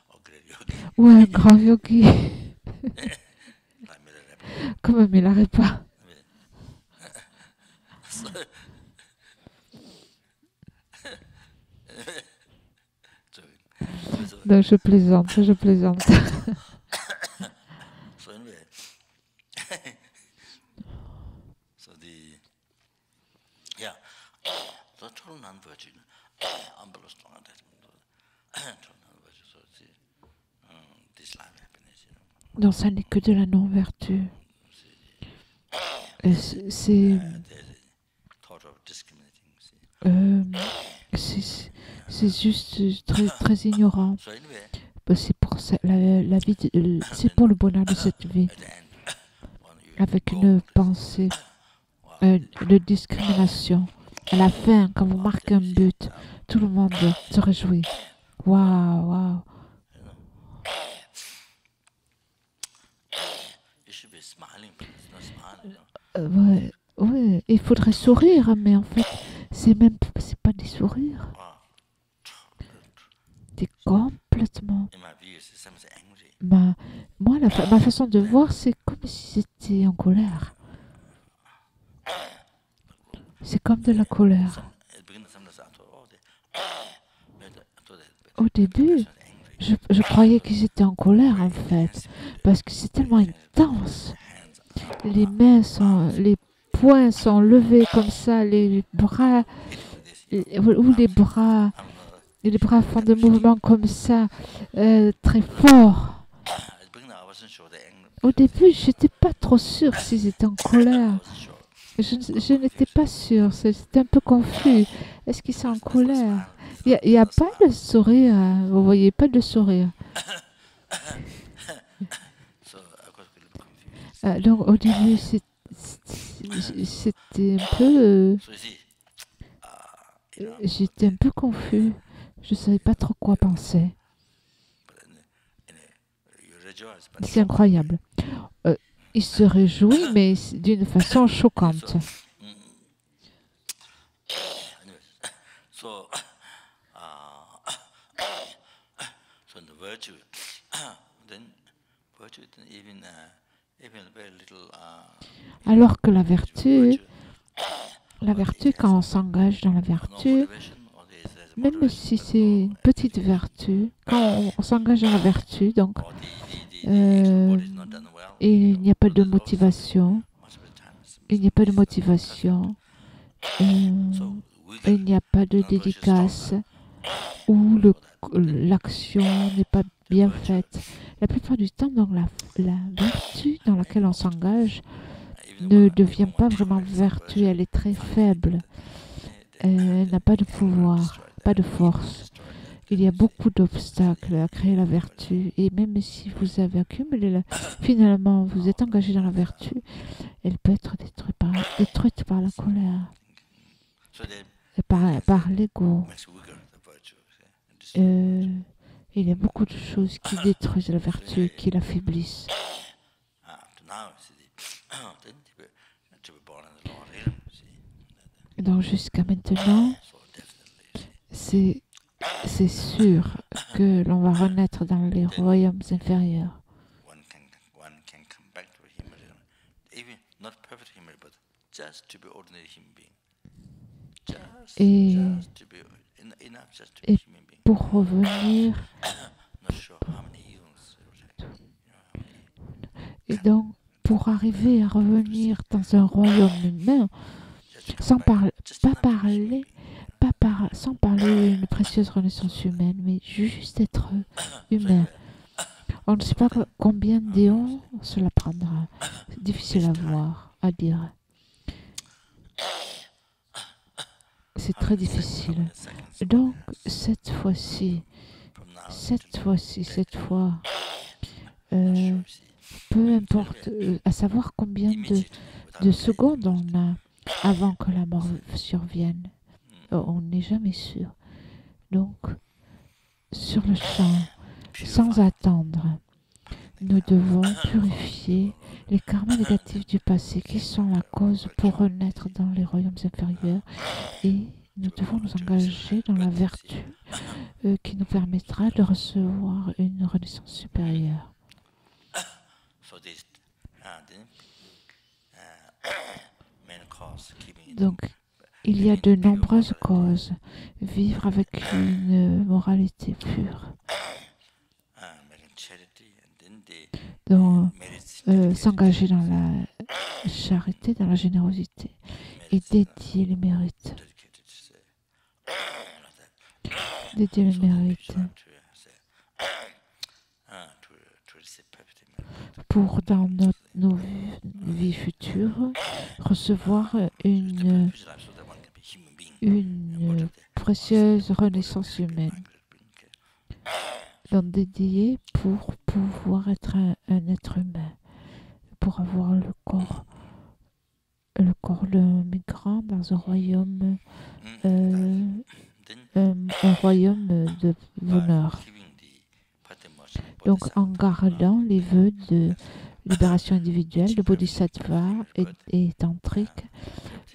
or great yogi, ou un grand yogi, like Milarepa. comme un Milarepa. So, so, Donc, je plaisante, je plaisante. so anyway, so the so total non-virtue, unbelievable strong attachment, total non-virtue. So it's this life happiness, Donc, ça n'est que de la non-vertu. C'est there's a thought of discriminating. See. c'est juste très, très ignorant. So anyway, C'est pour la vie, c'est pour le bonheur de cette vie, at the end, when you avec go une to pensée wow, de discrimination. À la fin, quand vous marquez un but, tout le monde se réjouit. Waouh, waouh. you should be smiling, but it's not smiling. Ouais, ouais, il faudrait sourire, mais en fait, c'est pas des sourires. C'est complètement. In my view, it's something angry. Moi, ma façon de voir, c'est comme si c'était en colère. C'est comme de la colère. It begins sometimes I thought, oh, Au début, je croyais qu'ils étaient en colère, en fait, parce que c'est tellement intense. Les poings sont levés comme ça, les bras, ou les bras font des mouvements comme ça, très forts. Au début, je n'étais pas trop sûre s'ils étaient en colère. Je n'étais pas sûre, c'était un peu confus. Est-ce qu'ils sont en colère? Il n'y a pas de sourire, hein. Vous voyez pas de sourire. Donc au début, c'était un peu... j'étais un peu confus. Je ne savais pas trop quoi penser. C'est incroyable. Il se réjouit, mais d'une façon choquante. Alors que la vertu, quand on s'engage dans la vertu, même si c'est une petite vertu, quand on s'engage dans la vertu, donc il n'y a pas de motivation, il n'y a pas de motivation, il n'y a pas de dédicace, ou l'action n'est pas bien faite. La plupart du temps, donc, la vertu dans laquelle on s'engage ne devient pas vraiment vertu, elle est très faible. Elle n'a pas de pouvoir, pas de force. Il y a beaucoup d'obstacles à créer la vertu. Et même si vous avez accumulé, finalement, vous êtes engagé dans la vertu, elle peut être détruite par la colère, et par l'ego. Il y a beaucoup de choses qui détruisent la vertu, qui l'affaiblissent. Donc jusqu'à maintenant, c'est sûr que l'on va renaître dans les royaumes inférieurs. Et pour revenir, et donc pour arriver à revenir dans un royaume humain, sans parler d'une précieuse renaissance humaine, mais juste être humain. On ne sait pas combien d'éons cela prendra. difficile à voir, à dire. C'est très difficile. Donc, cette fois, peu importe, à savoir combien de secondes on a avant que la mort survienne. On n'est jamais sûr. Donc, sur le champ, sans attendre, nous devons purifier les karmas négatifs du passé qui sont la cause pour renaître dans les royaumes inférieurs et nous devons nous engager dans la vertu qui nous permettra de recevoir une renaissance supérieure. Donc, il y a de nombreuses causes. Vivre avec une moralité pure. Donc, s'engager dans la charité, dans la générosité et dédier les mérites. Dédier les mérites pour, dans nos vies futures, recevoir une précieuse renaissance humaine. Donc dédié pour pouvoir être un être humain, pour avoir le corps le migrant dans un royaume de bonheur. Donc en gardant les vœux de libération individuelle, de bodhisattva et tantrique,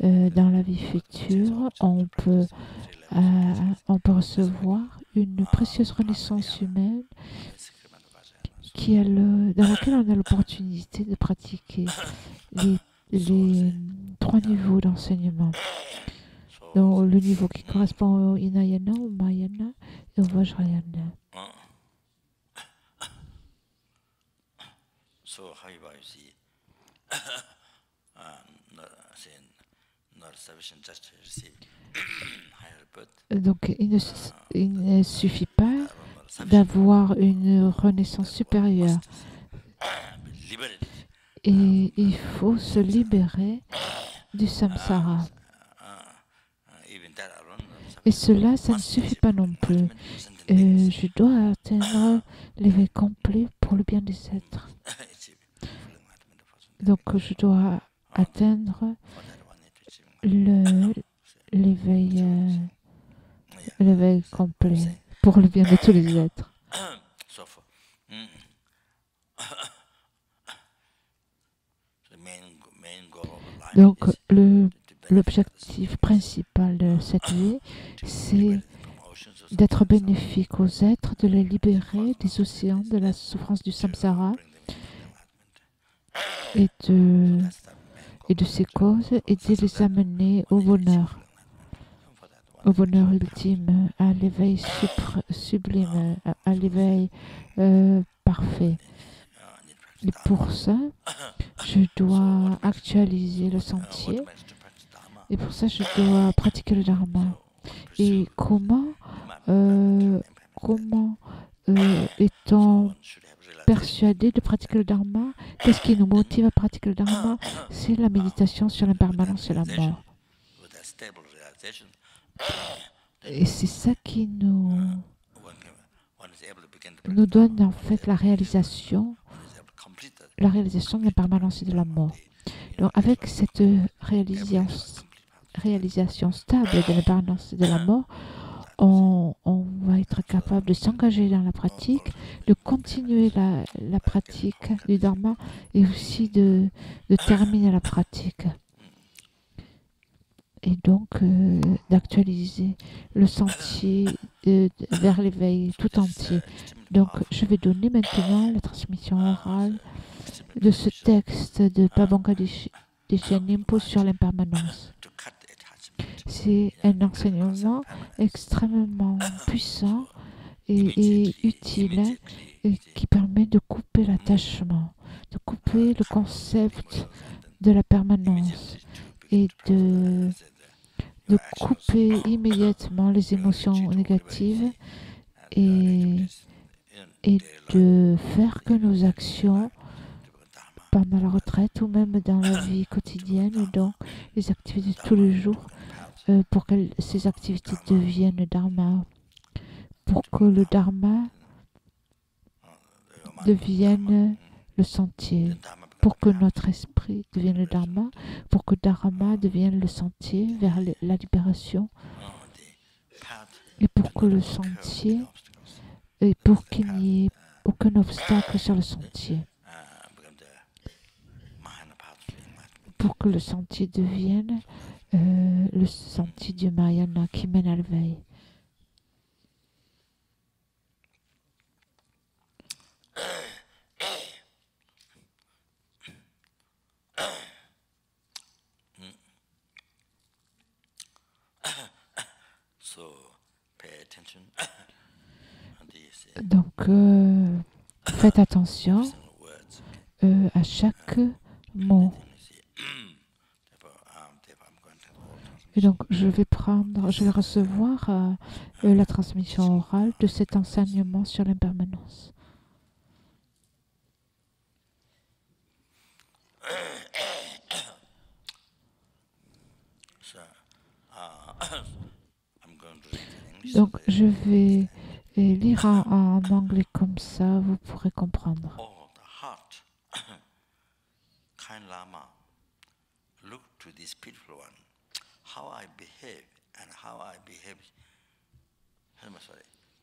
dans la vie future, on peut recevoir une précieuse renaissance humaine dans laquelle on a l'opportunité de pratiquer les 3 niveaux d'enseignement. Donc, le niveau qui correspond au Hinayana, au Mahayana et au Vajrayana. Donc, il ne suffit pas d'avoir une renaissance supérieure. Et il faut se libérer du samsara. Et cela, ça ne suffit pas non plus. Je dois atteindre l'éveil complet pour le bien des êtres. Donc, je dois atteindre l'éveil complet pour le bien de tous les êtres. Donc, l'objectif principal de cette vie, c'est d'être bénéfique aux êtres, de les libérer des océans de la souffrance du samsara et de ses causes et de les amener au bonheur ultime, à l'éveil sublime, à l'éveil parfait. Et pour ça, je dois actualiser le sentier. Et pour ça, je dois pratiquer le dharma. Et comment est-on persuadé de pratiquer le dharma? Qu'est-ce qui nous motive à pratiquer le dharma? C'est la méditation sur l'impermanence et la mort. Et c'est ça qui nous donne en fait la réalisation de l'impermanence et de la mort. Donc avec cette réalisation stable de l'impermanence et de la mort, on va être capable de s'engager dans la pratique, de continuer la pratique du dharma et aussi de terminer la pratique. Et donc d'actualiser le sentier vers l'éveil tout entier. Donc je vais donner maintenant la transmission orale de ce texte de Pavanka Deshen Rinpoche sur l'impermanence. C'est un enseignement extrêmement puissant et utile et qui permet de couper l'attachement, de couper le concept de la permanence et de couper immédiatement les émotions négatives et de faire que nos actions pendant la retraite ou même dans la vie quotidienne, et donc les activités de tous les jours, pour que ces activités deviennent dharma, pour que le dharma devienne le sentier, pour que notre esprit devienne le dharma, pour que dharma devienne le sentier vers la libération, et pour que le sentier, et pour qu'il n'y ait aucun obstacle sur le sentier, pour que le sentier devienne le sentier du Mahayana qui mène à l'éveil. Donc, faites attention à chaque mot. Et donc, je vais recevoir la transmission orale de cet enseignement sur l'impermanence. Donc, je vais lire en anglais comme ça, vous pourrez comprendre. Kind Lama, look to this beautiful one. How I behave and how I behave.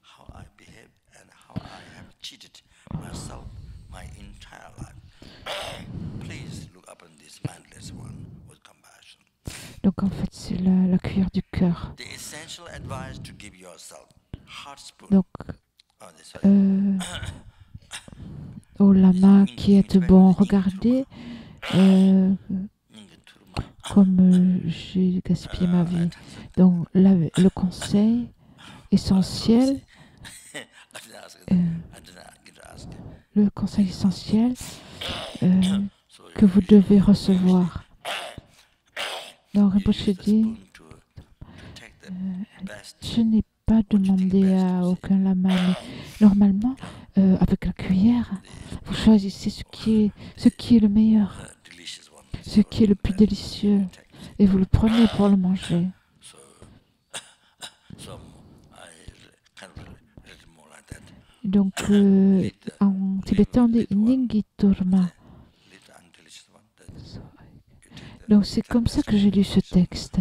How I behave and how I have cheated myself my entire life. Please look upon this mindless one with compassion. Donc en fait, c'est la cuillère du cœur. The essential advice to give yourself heart spoon. Donc, au lama qui est bon, regardez comme j'ai gaspillé ma vie. Donc le conseil essentiel, que vous devez recevoir. Donc Rinpoche dit, je n'ai pas demandé à aucun lama, mais normalement, avec la cuillère, vous choisissez ce qui est le meilleur, ce qui est le plus délicieux, et vous le prenez pour le manger. Donc, en tibétain, on dit Ningiturma. Donc, c'est comme ça que j'ai lu ce texte.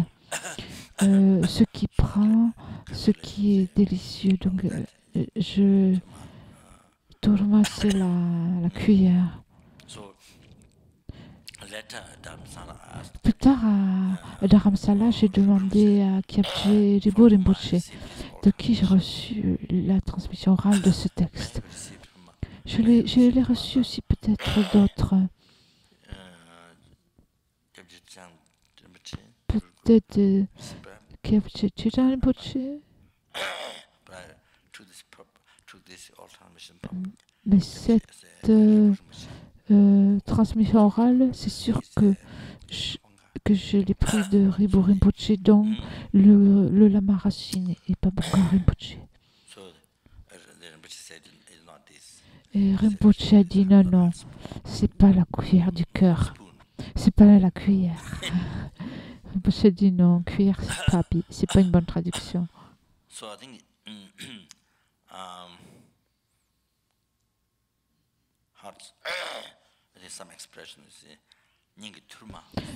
Ce qui prend, ce qui est délicieux. Donc, Turma, c'est la cuillère. Plus tard, à Dharamsala, j'ai demandé à Kyabje Ribo Rinpoche, de qui j'ai reçu la transmission orale de ce texte. Je l'ai reçu aussi peut-être d'autres. Peut-être Kyabje Chiran Rinpoche. Mais cette transmission orale, c'est sûr que je l'ai pris de Ribo Rinpoche, dont le lama racine et pas beaucoup Rinpoche. Et Rinpoche a dit non, c'est pas la cuillère du cœur, c'est pas la cuillère. Rinpoche a dit non, cuillère c'est pas une bonne traduction.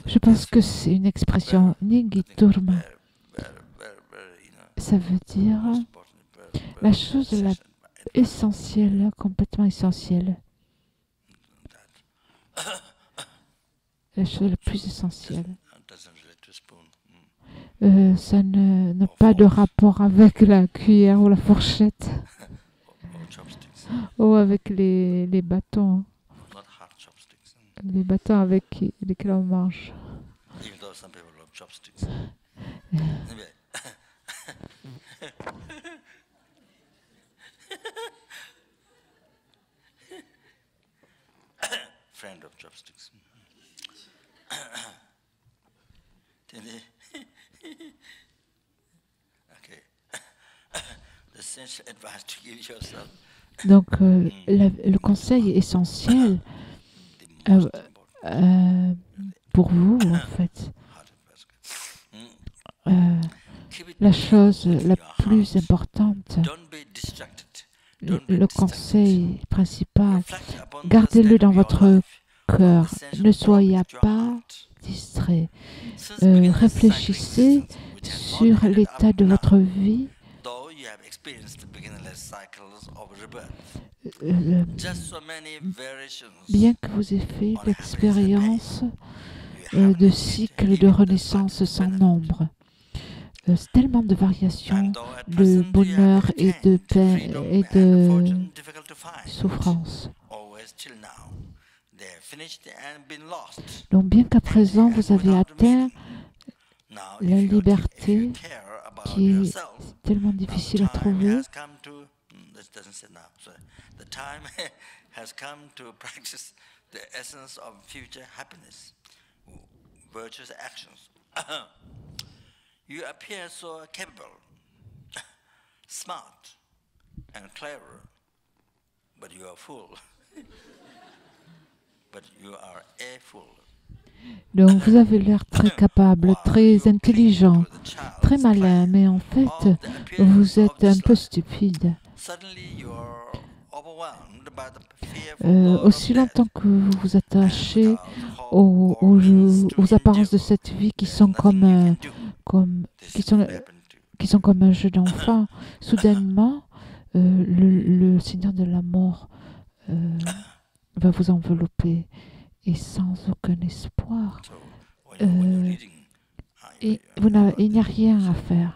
Je pense que c'est une expression Ningiturma. Ça veut dire la chose essentielle, complètement essentielle. La chose la plus essentielle. Ça n'a pas de rapport avec la cuillère ou la fourchette. Ou avec les bâtons. Les bâtons avec lesquels on mange. Friend of chopsticks. Okay. The essential advice to give yourself. Donc, le conseil essentiel Euh, most important. pour vous, en fait, Heart and basket. euh, Keep it la chose in la your plus heart. importante, Don't be distracted. Don't be le distracted. conseil principal, Reflect upon the gardez-le state dans of your votre life, cœur. the sense Ne of soyez promise to your pas heart. distrait. Since beginning this Réfléchissez cyclic existence, which has not sur ended l'état up de now, votre vie. though you have experienced the beginningless cycles of rebirth, just so many variations Bien que vous ayez fait on l'expérience you haven't de yet cycles de lived the renaissance cycle sans benefit. nombre, c'est tellement de variations And though at de present you have bonheur et de attained peine freedom et and de fortune difficult to find, souffrance. always till now, they have finished and been lost. Donc bien qu'à présent vous avez atteint Now, la if you liberté care about qui est yourself, tellement now difficile à the time trouver, has come to, this doesn't say now, sorry. The time has come to practice the essence of future happiness, virtuous actions. You appear so capable, smart, and clever, but you are fool. But you are a fool. donc vous avez l'air très capable, très intelligent, très malin, mais en fait vous êtes un peu stupide. Aussi longtemps que vous vous attachez aux apparences de cette vie qui sont comme un jeu d'enfant, soudainement le Seigneur de la mort va vous envelopper et sans aucun espoir. Et il n'y a rien à faire.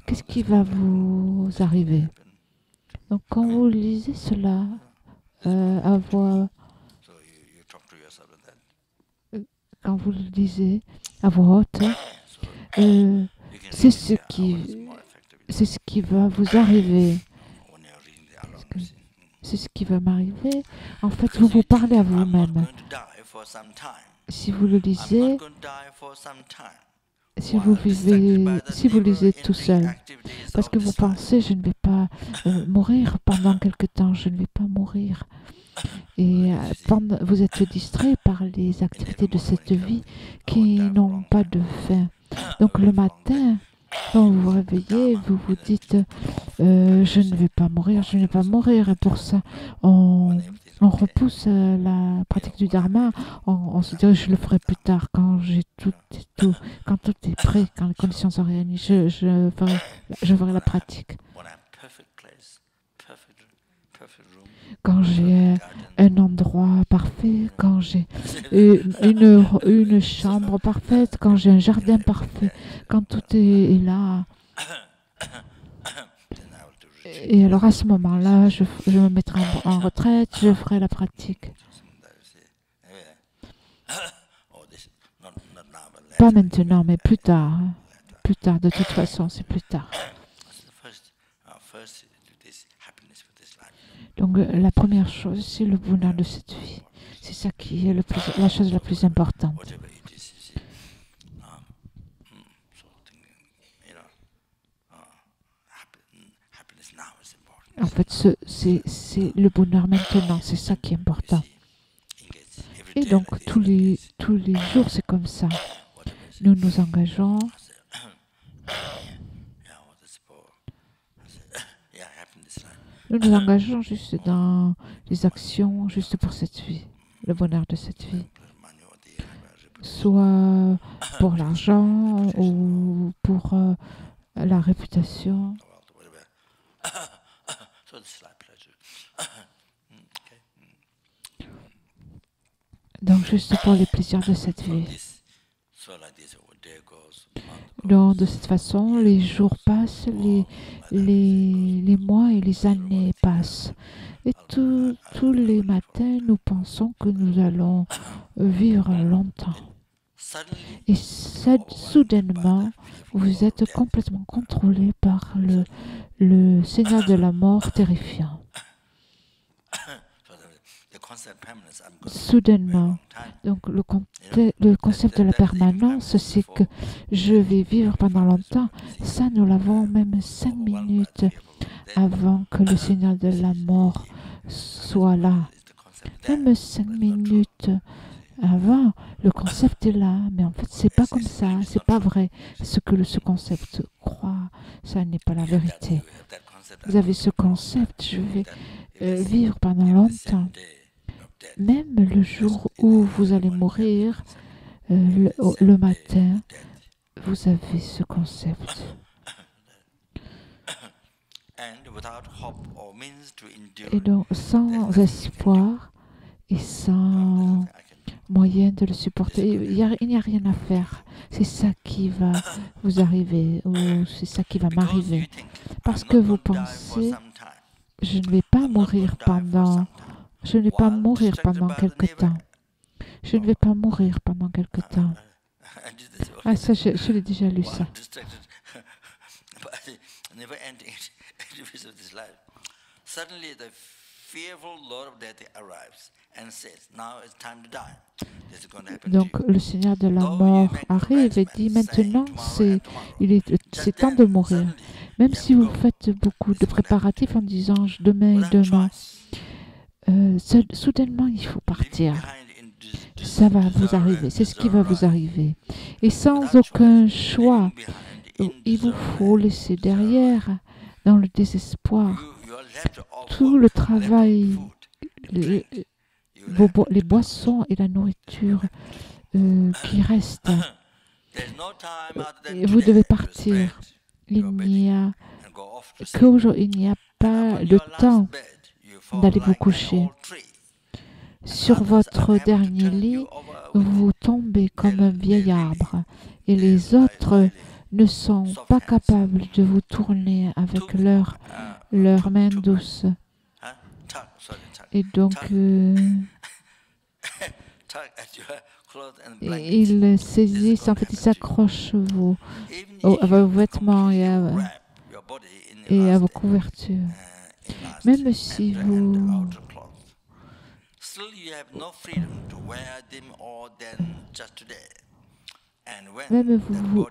Qu'est-ce qui va vous arriver? Donc quand vous lisez cela quand vous le lisez à voix haute, c'est ce qui va vous arriver. C'est ce qui va m'arriver. En fait, vous vous parlez à vous-même. Si vous le lisez, si vous lisez tout seul, parce que vous pensez, je ne vais pas mourir pendant quelque temps, je ne vais pas mourir. Et vous êtes distrait par les activités de cette vie qui n'ont pas de fin. Donc le matin, quand vous vous réveillez, vous vous dites je ne vais pas mourir, je ne vais pas mourir. Et pour ça, on repousse la pratique du dharma. On se dit je le ferai plus tard quand j'ai quand tout est prêt, quand les conditions sont réunies, je ferai la pratique. Quand j'ai un endroit parfait, quand j'ai une chambre parfaite, quand j'ai un jardin parfait, quand tout est là. Et alors à ce moment-là, je me mettrai en retraite, je ferai la pratique. Pas maintenant, mais plus tard. Hein. Plus tard, de toute façon, c'est plus tard. Donc la première chose, c'est le bonheur de cette vie. C'est ça qui est la chose la plus importante. En fait, c'est le bonheur maintenant, c'est ça qui est important. Et donc, tous les jours, c'est comme ça. Nous nous engageons. Nous nous engageons juste dans les actions, juste pour cette vie, le bonheur de cette vie. Soit pour l'argent ou pour la réputation. Donc juste pour les plaisirs de cette vie. Donc de cette façon, les jours passent, les mois et les années passent. Et tous les matins, nous pensons que nous allons vivre longtemps. Et soudainement, vous êtes complètement contrôlé par le Seigneur de la mort terrifiant. Soudainement. Donc le concept de la permanence, c'est que je vais vivre pendant longtemps. Ça, nous l'avons même 5 minutes avant que le Seigneur de la mort soit là. Même 5 minutes avant, le concept est là, mais en fait, c'est pas comme ça, c'est pas vrai. Ce que ce concept croit, ça n'est pas la vérité. Vous avez ce concept, je vais vivre pendant longtemps. Même le jour où vous allez mourir, le matin, vous avez ce concept. Et donc, sans espoir et sans moyen de le supporter, il n'y a rien à faire. C'est ça qui va vous arriver, ou c'est ça qui va m'arriver. Parce que vous pensez, je ne vais pas mourir pendant... Je ne vais pas mourir pendant quelque temps. Je ne vais pas mourir pendant quelque temps. Ah, ça, je l'ai déjà lu, ça. Donc, le Seigneur de la mort arrive et dit maintenant, c'est temps de mourir. Même si vous faites beaucoup de préparatifs en disant demain et demain, soudainement, il faut partir. Ça va vous arriver, c'est ce qui va vous arriver. Et sans aucun choix, il vous faut laisser derrière, dans le désespoir, tout le travail, les boissons et la nourriture qui restent. Et vous devez partir. Il n'y a pas de temps d'aller vous coucher. Sur votre dernier lit, vous tombez comme un vieil arbre et les autres ne sont pas capables de vous tourner avec leurs mains douces. Et donc, ils saisissent, en fait, ils s'accrochent à vos vêtements et à vos couvertures. Même si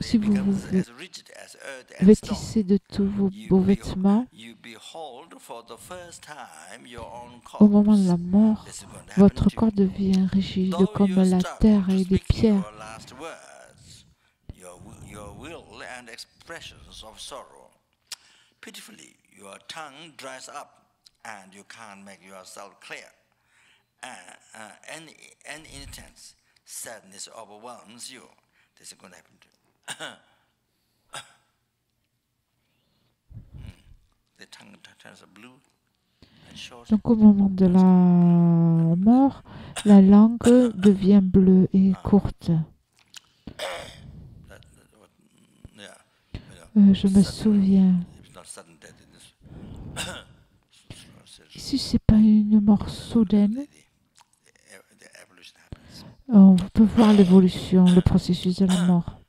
si vous vous vêtissez de tous vos vêtements, au moment de la mort, votre corps devient rigide comme la terre et les pierres. Your tongue dries up and you can't make yourself clear. Any intense sadness overwhelms you. This is going to happen to you. The tongue turns blue and short. Donc au moment de la mort, la langue devient bleue et courte. Je me souviens. Si ce n'est pas une mort soudaine, on peut voir l'évolution, le processus de la mort.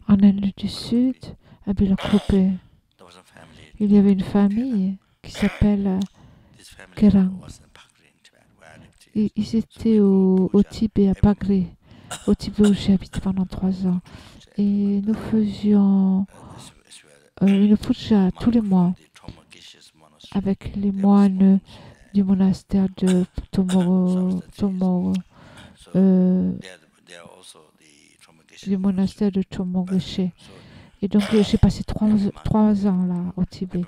En Inde du Sud, à Bilakopé, il y avait une famille qui s'appelle Kerang. Ils étaient au Tibet, à Pagri, au Tibet où j'ai habité pendant 3 ans. Et nous faisions une puja tous les mois avec les moines du monastère de du monastère de Tomogoshe. Et donc j'ai passé 3 ans là au Tibet.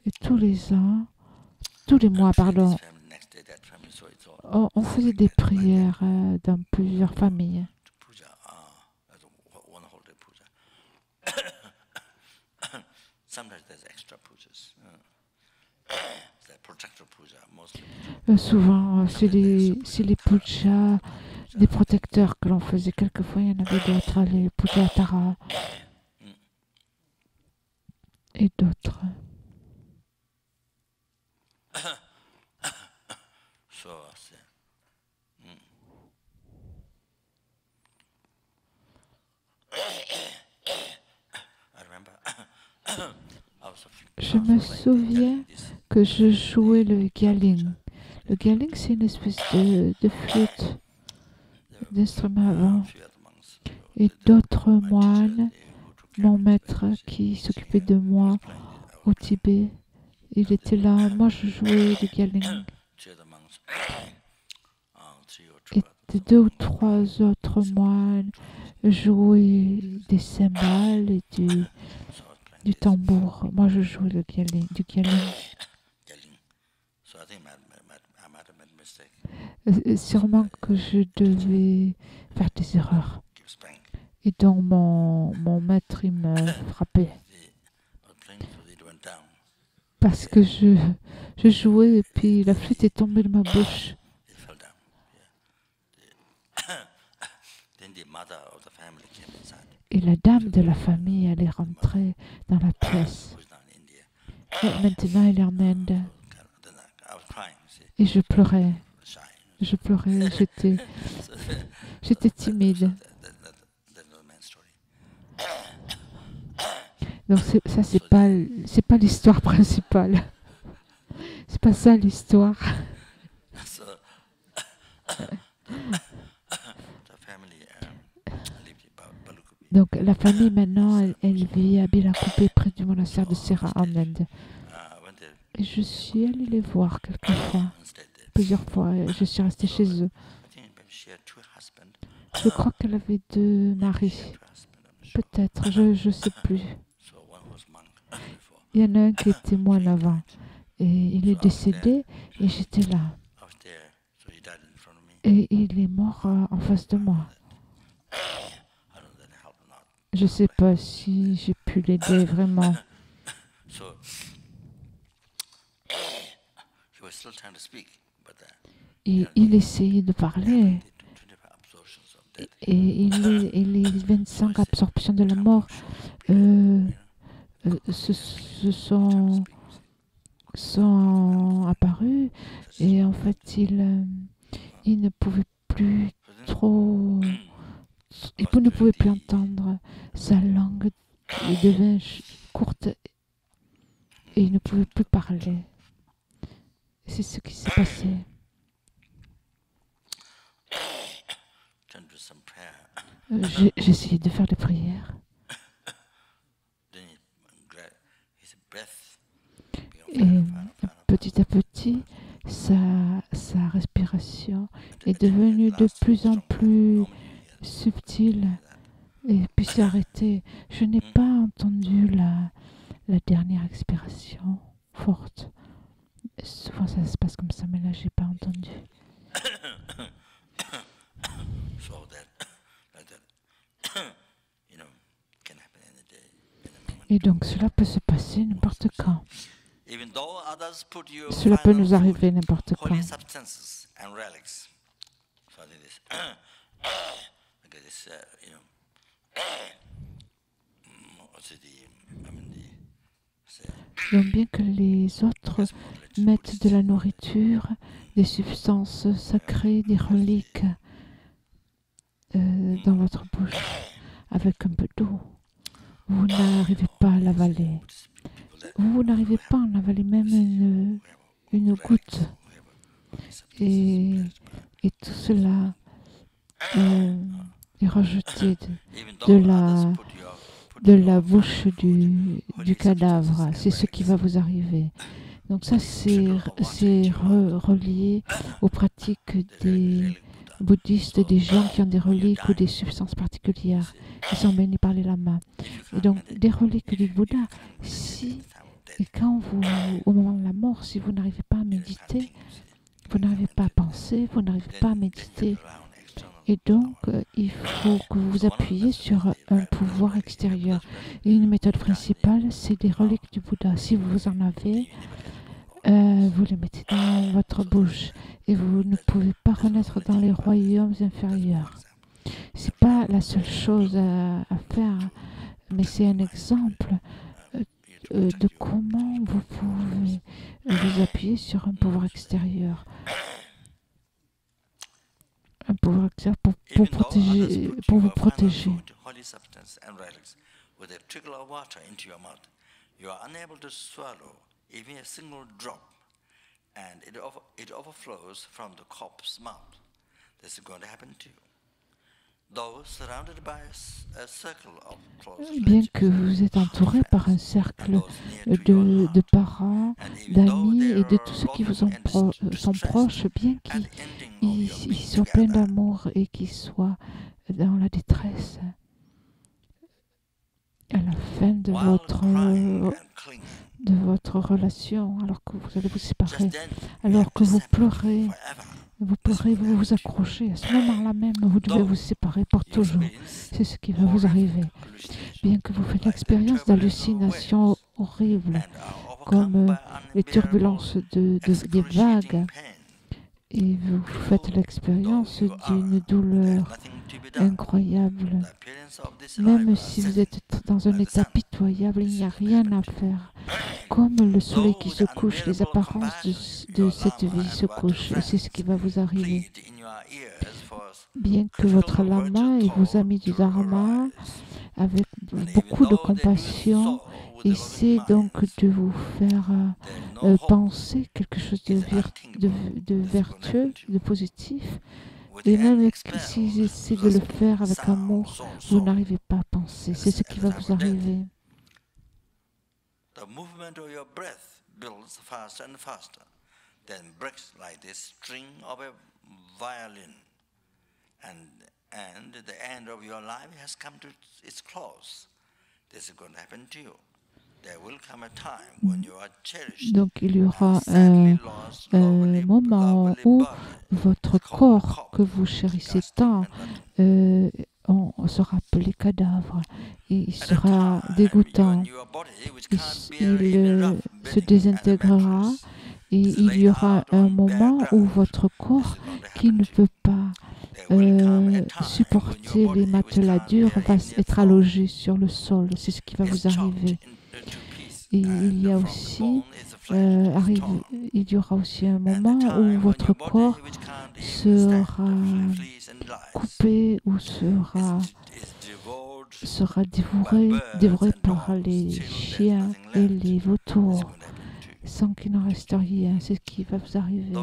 Et tous les mois, on faisait des prières dans plusieurs familles. Souvent, c'est les pujas des protecteurs que l'on faisait. Quelquefois, il y en avait d'autres, les pujas Tara et d'autres. Je me souviens que je jouais le galing. Le galing, c'est une espèce de flûte, d'instrument avant. Et d'autres moines, mon maître qui s'occupait de moi au Tibet, il était là. Moi, je jouais le galing. Et 2 ou 3 autres moines jouaient des cymbales et du tambour. Moi, je jouais du violon. Sûrement que je devais faire des erreurs. Et donc, mon maître, il me frappait. Parce que je jouais et puis la flûte est tombée de ma bouche. Et la dame de la famille, elle est rentrée dans la pièce. Et maintenant, elle est en Inde. Et je pleurais. J'étais timide. Donc ça, c'est pas l'histoire principale. C'est pas ça l'histoire. Donc la famille maintenant, elle vit à Bilakupé, près du monastère de Sera en Inde. Et je suis allée les voir plusieurs fois. Je suis restée chez eux. Je crois qu'elle avait 2 maris. Peut-être, je ne sais plus. Il y en a un qui était moine avant. Et il est décédé et j'étais là. Et il est mort en face de moi. Je ne sais pas si j'ai pu l'aider vraiment. Et il essayait de parler. Et les 25 absorptions de la mort se sont apparues. Et en fait, il ne pouvait plus trop... Il ne pouvait plus entendre. Sa langue devint courte et il ne pouvait plus parler. C'est ce qui s'est passé. J'ai essayé de faire des prières. Et petit à petit, sa respiration est devenue de plus en plus subtile et puis s'est arrêtée. Je n'ai pas entendu la dernière expiration forte. Souvent ça se passe comme ça, mais là j'ai pas entendu. Et donc cela peut se passer n'importe quand. Cela peut nous arriver n'importe quand. Donc bien que les autres mettent de la nourriture, des substances sacrées, des reliques dans votre bouche avec un peu d'eau, vous n'arrivez pas à l'avaler. Vous n'arrivez pas à en avaler même une goutte. Et tout cela est rejeté de la bouche du cadavre. C'est ce qui va vous arriver. Donc ça, c'est relié aux pratiques des bouddhistes, des gens qui ont des reliques ou des substances particulières qui sont bénis par les lamas. Et donc, des reliques du Bouddha, au moment de la mort, si vous n'arrivez pas à méditer, vous n'arrivez pas à penser, vous n'arrivez pas à méditer. Et donc, il faut que vous vous appuyiez sur un pouvoir extérieur. Et une méthode principale, c'est des reliques du Bouddha. Si vous en avez, vous les mettez dans votre bouche et vous ne pouvez pas renaître dans les royaumes inférieurs. C'est pas la seule chose à faire, mais c'est un exemple de comment vous pouvez vous appuyer sur un pouvoir extérieur. Un pouvoir extérieur pour vous protéger. Even a single drop, and it overflows from the corpse's mouth. This is going to happen to you. Bien que vous êtes entouré par un cercle de parents, d'amis et de tous ceux qui vous sont proches, bien qu'ils soient pleins d'amour et qu'ils soient dans la détresse, à la fin de votre relation, alors que vous allez vous séparer, alors que vous pleurez, vous vous accrochez. À ce moment-là même, vous devez vous séparer pour toujours. C'est ce qui va vous arriver. Bien que vous faites l'expérience d'hallucinations horribles, comme les turbulences des vagues, et vous faites l'expérience d'une douleur incroyable. Même si vous êtes dans un état pitoyable, il n'y a rien à faire. Comme le soleil qui se couche, les apparences de cette vie se couchent. C'est ce qui va vous arriver. Bien que votre lama et vos amis du dharma, avec beaucoup de compassion, essaient donc de vous faire penser quelque chose de vertueux, de positif. Et même s'ils essaient de le faire avec amour, vous n'arrivez pas à penser. C'est ce qui va vous arriver. The movement of your breath builds faster and faster, then breaks like this string of a violin. And the end of your life has come to its close. This is going to happen to you. There will come a time when you are cherished. Donc il y aura un moment où votre corps que vous chérissez tant sera appelé cadavre et il sera dégoûtant. Il se désintégrera et il y aura un moment où votre corps qui ne peut pas supporter les matelas durs va être allongé sur le sol. C'est ce qui va vous arriver. Et il y aura aussi un moment où votre corps sera coupé ou sera dévoré par les chiens et les vautours sans qu'il n'en reste rien. C'est ce qui va vous arriver.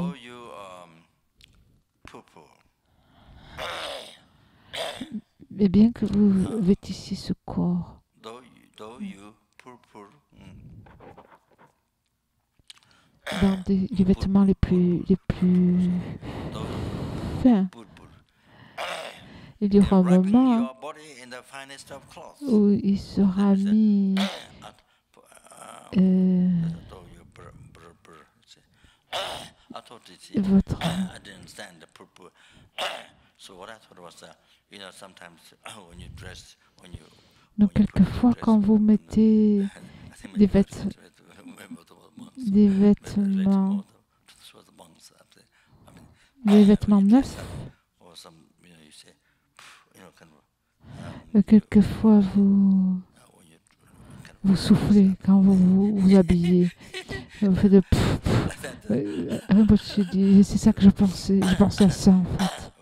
Et bien que vous vêtissiez ce corps, dans les vêtements les plus fins, il y aura un moment où il sera mis votre donc quelquefois quand vous mettez des vêtements neufs, quelquefois vous soufflez quand vous vous habillez. Vous faites de Rinpoche dit, c'est ça que je pensais. Je pensais à ça en fait.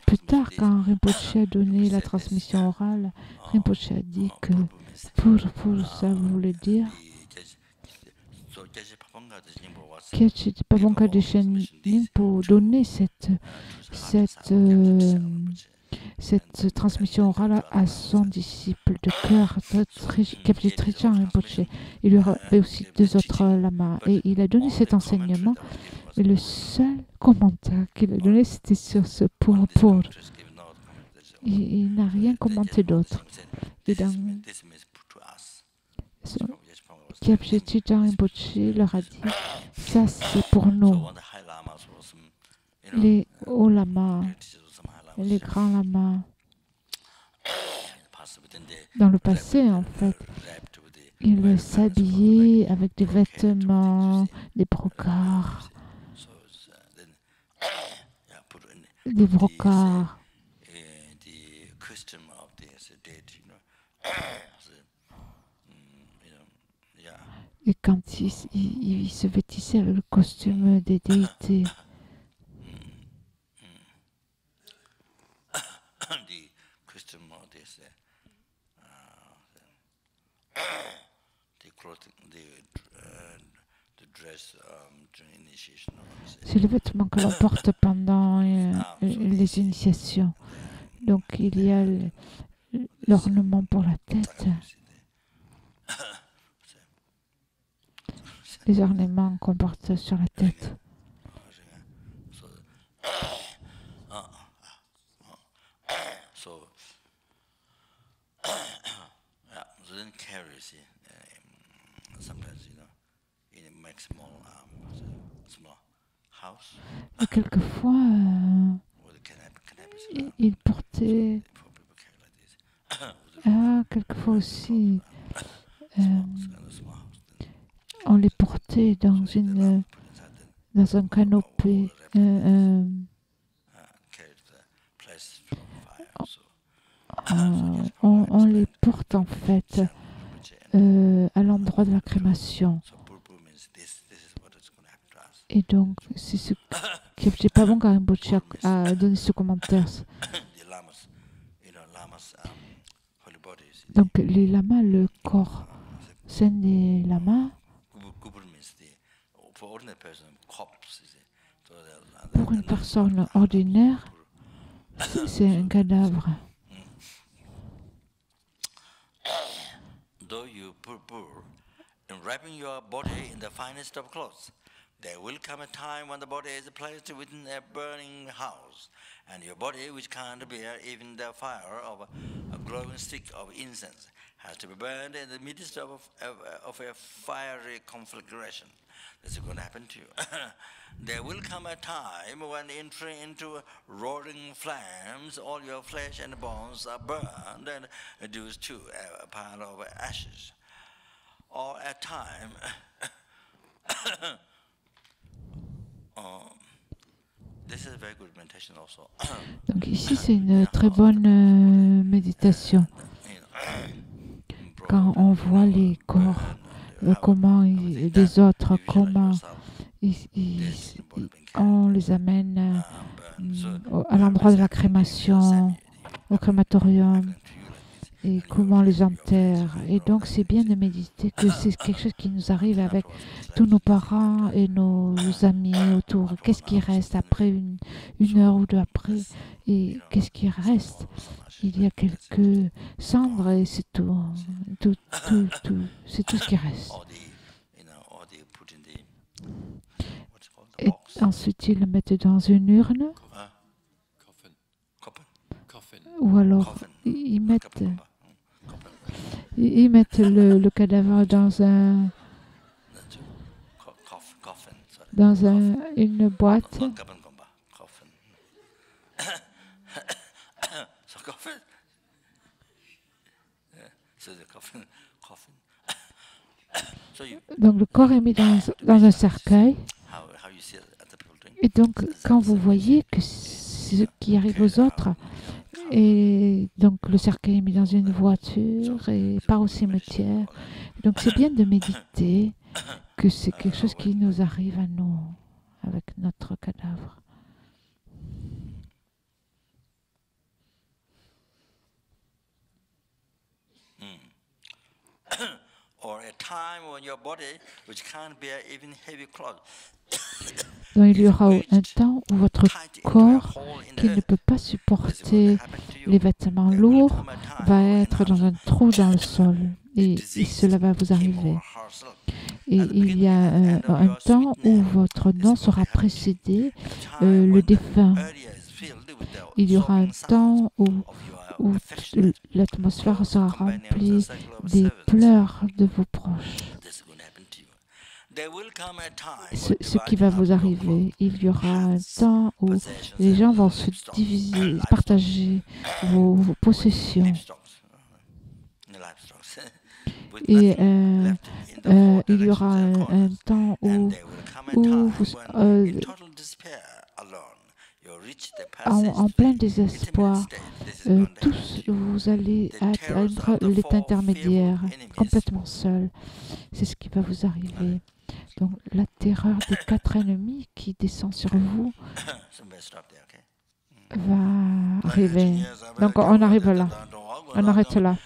Plus tard, quand Rinpoche a donné la transmission orale, Rinpoche a dit que pour ça voulait dire Kyatchi Pabonka Deshen Nimpo donnait cette transmission orale à son disciple de cœur, Kyatchi Trijang Rinpoche. Il y avait aussi deux autres lamas et il a donné cet enseignement. Et le seul commentaire qu'il a donné, c'était sur ce pour. Il n'a rien commenté d'autre. Et dans Kyatchi Trijang Rinpoche leur a dit, ça c'est pour nous, les hauts lamas, les grands lamas. Dans le passé, en fait, ils s'habillaient avec des vêtements, des brocards. Et quand il se vêtissait avec le costume des déités. dress during initiation. C'est le vêtement que l'on porte pendant les initiations. Donc il y a l'ornement pour la tête, les ornements qu'on porte sur la tête. So then carry, see, sometimes, in a maximum small house. Et quelquefois, With canapé, il portait, quelquefois aussi, on les portait dans un canopé. On les porte en fait à l'endroit de la crémation. Et donc, c'est ce qui n'est pas bon car Rinpoche a donné ce commentaire. Donc, les lamas, le corps sain des lamas, pour une personne ordinaire, c'est un cadavre. Though you purpur in wrapping your body in the finest of clothes, there will come a time when the body is placed within a burning house, and your body, which can't bear even the fire of a glowing stick of incense, has to be burned in the midst of a fiery conflagration. This is going to happen to you. There will come a time when entering into roaring flames, all your flesh and bones are burned and reduced to a pile of ashes. Or a time, this is a very good meditation also. Donc ici, c'est une très bonne méditation. Quand on voit les corps, comment les autres, comment on les amène à l'endroit de la crémation, au crématorium, et comment on les enterre. Et donc, c'est bien de méditer que c'est quelque chose qui nous arrive avec tous nos parents et nos amis autour. Qu'est-ce qui reste après une heure ou deux après? Et qu'est-ce qui reste? Il y a quelques cendres et c'est tout. C'est tout ce qui reste. Et ensuite, ils le mettent dans une urne. Ou alors, ils mettent le cadavre dans une boîte. Donc le corps est mis dans un cercueil. Et donc quand vous voyez que c'est ce qui arrive aux autres, et donc le cercueil est mis dans une voiture et part au cimetière. Donc c'est bien de méditer que c'est quelque chose qui nous arrive à nous avec notre cadavre. Or a time when your body, which can't bear even heavy clothes, donc il y aura un temps où votre corps, qui ne peut pas supporter les vêtements lourds, va être dans un trou dans le sol. Et cela va vous arriver. Et il y a un temps où votre nom sera précédé le défunt. Il y aura un temps où l'atmosphère sera remplie des pleurs de vos proches. Ce qui va vous arriver, il y aura un temps où les gens vont se diviser, partager vos possessions. Et il y aura un temps où en plein désespoir, tous vous allez atteindre l'état intermédiaire, complètement seul. C'est ce qui va vous arriver. Donc la terreur des 4 ennemis qui descend sur vous va arriver. Donc on arrive là. On arrête là.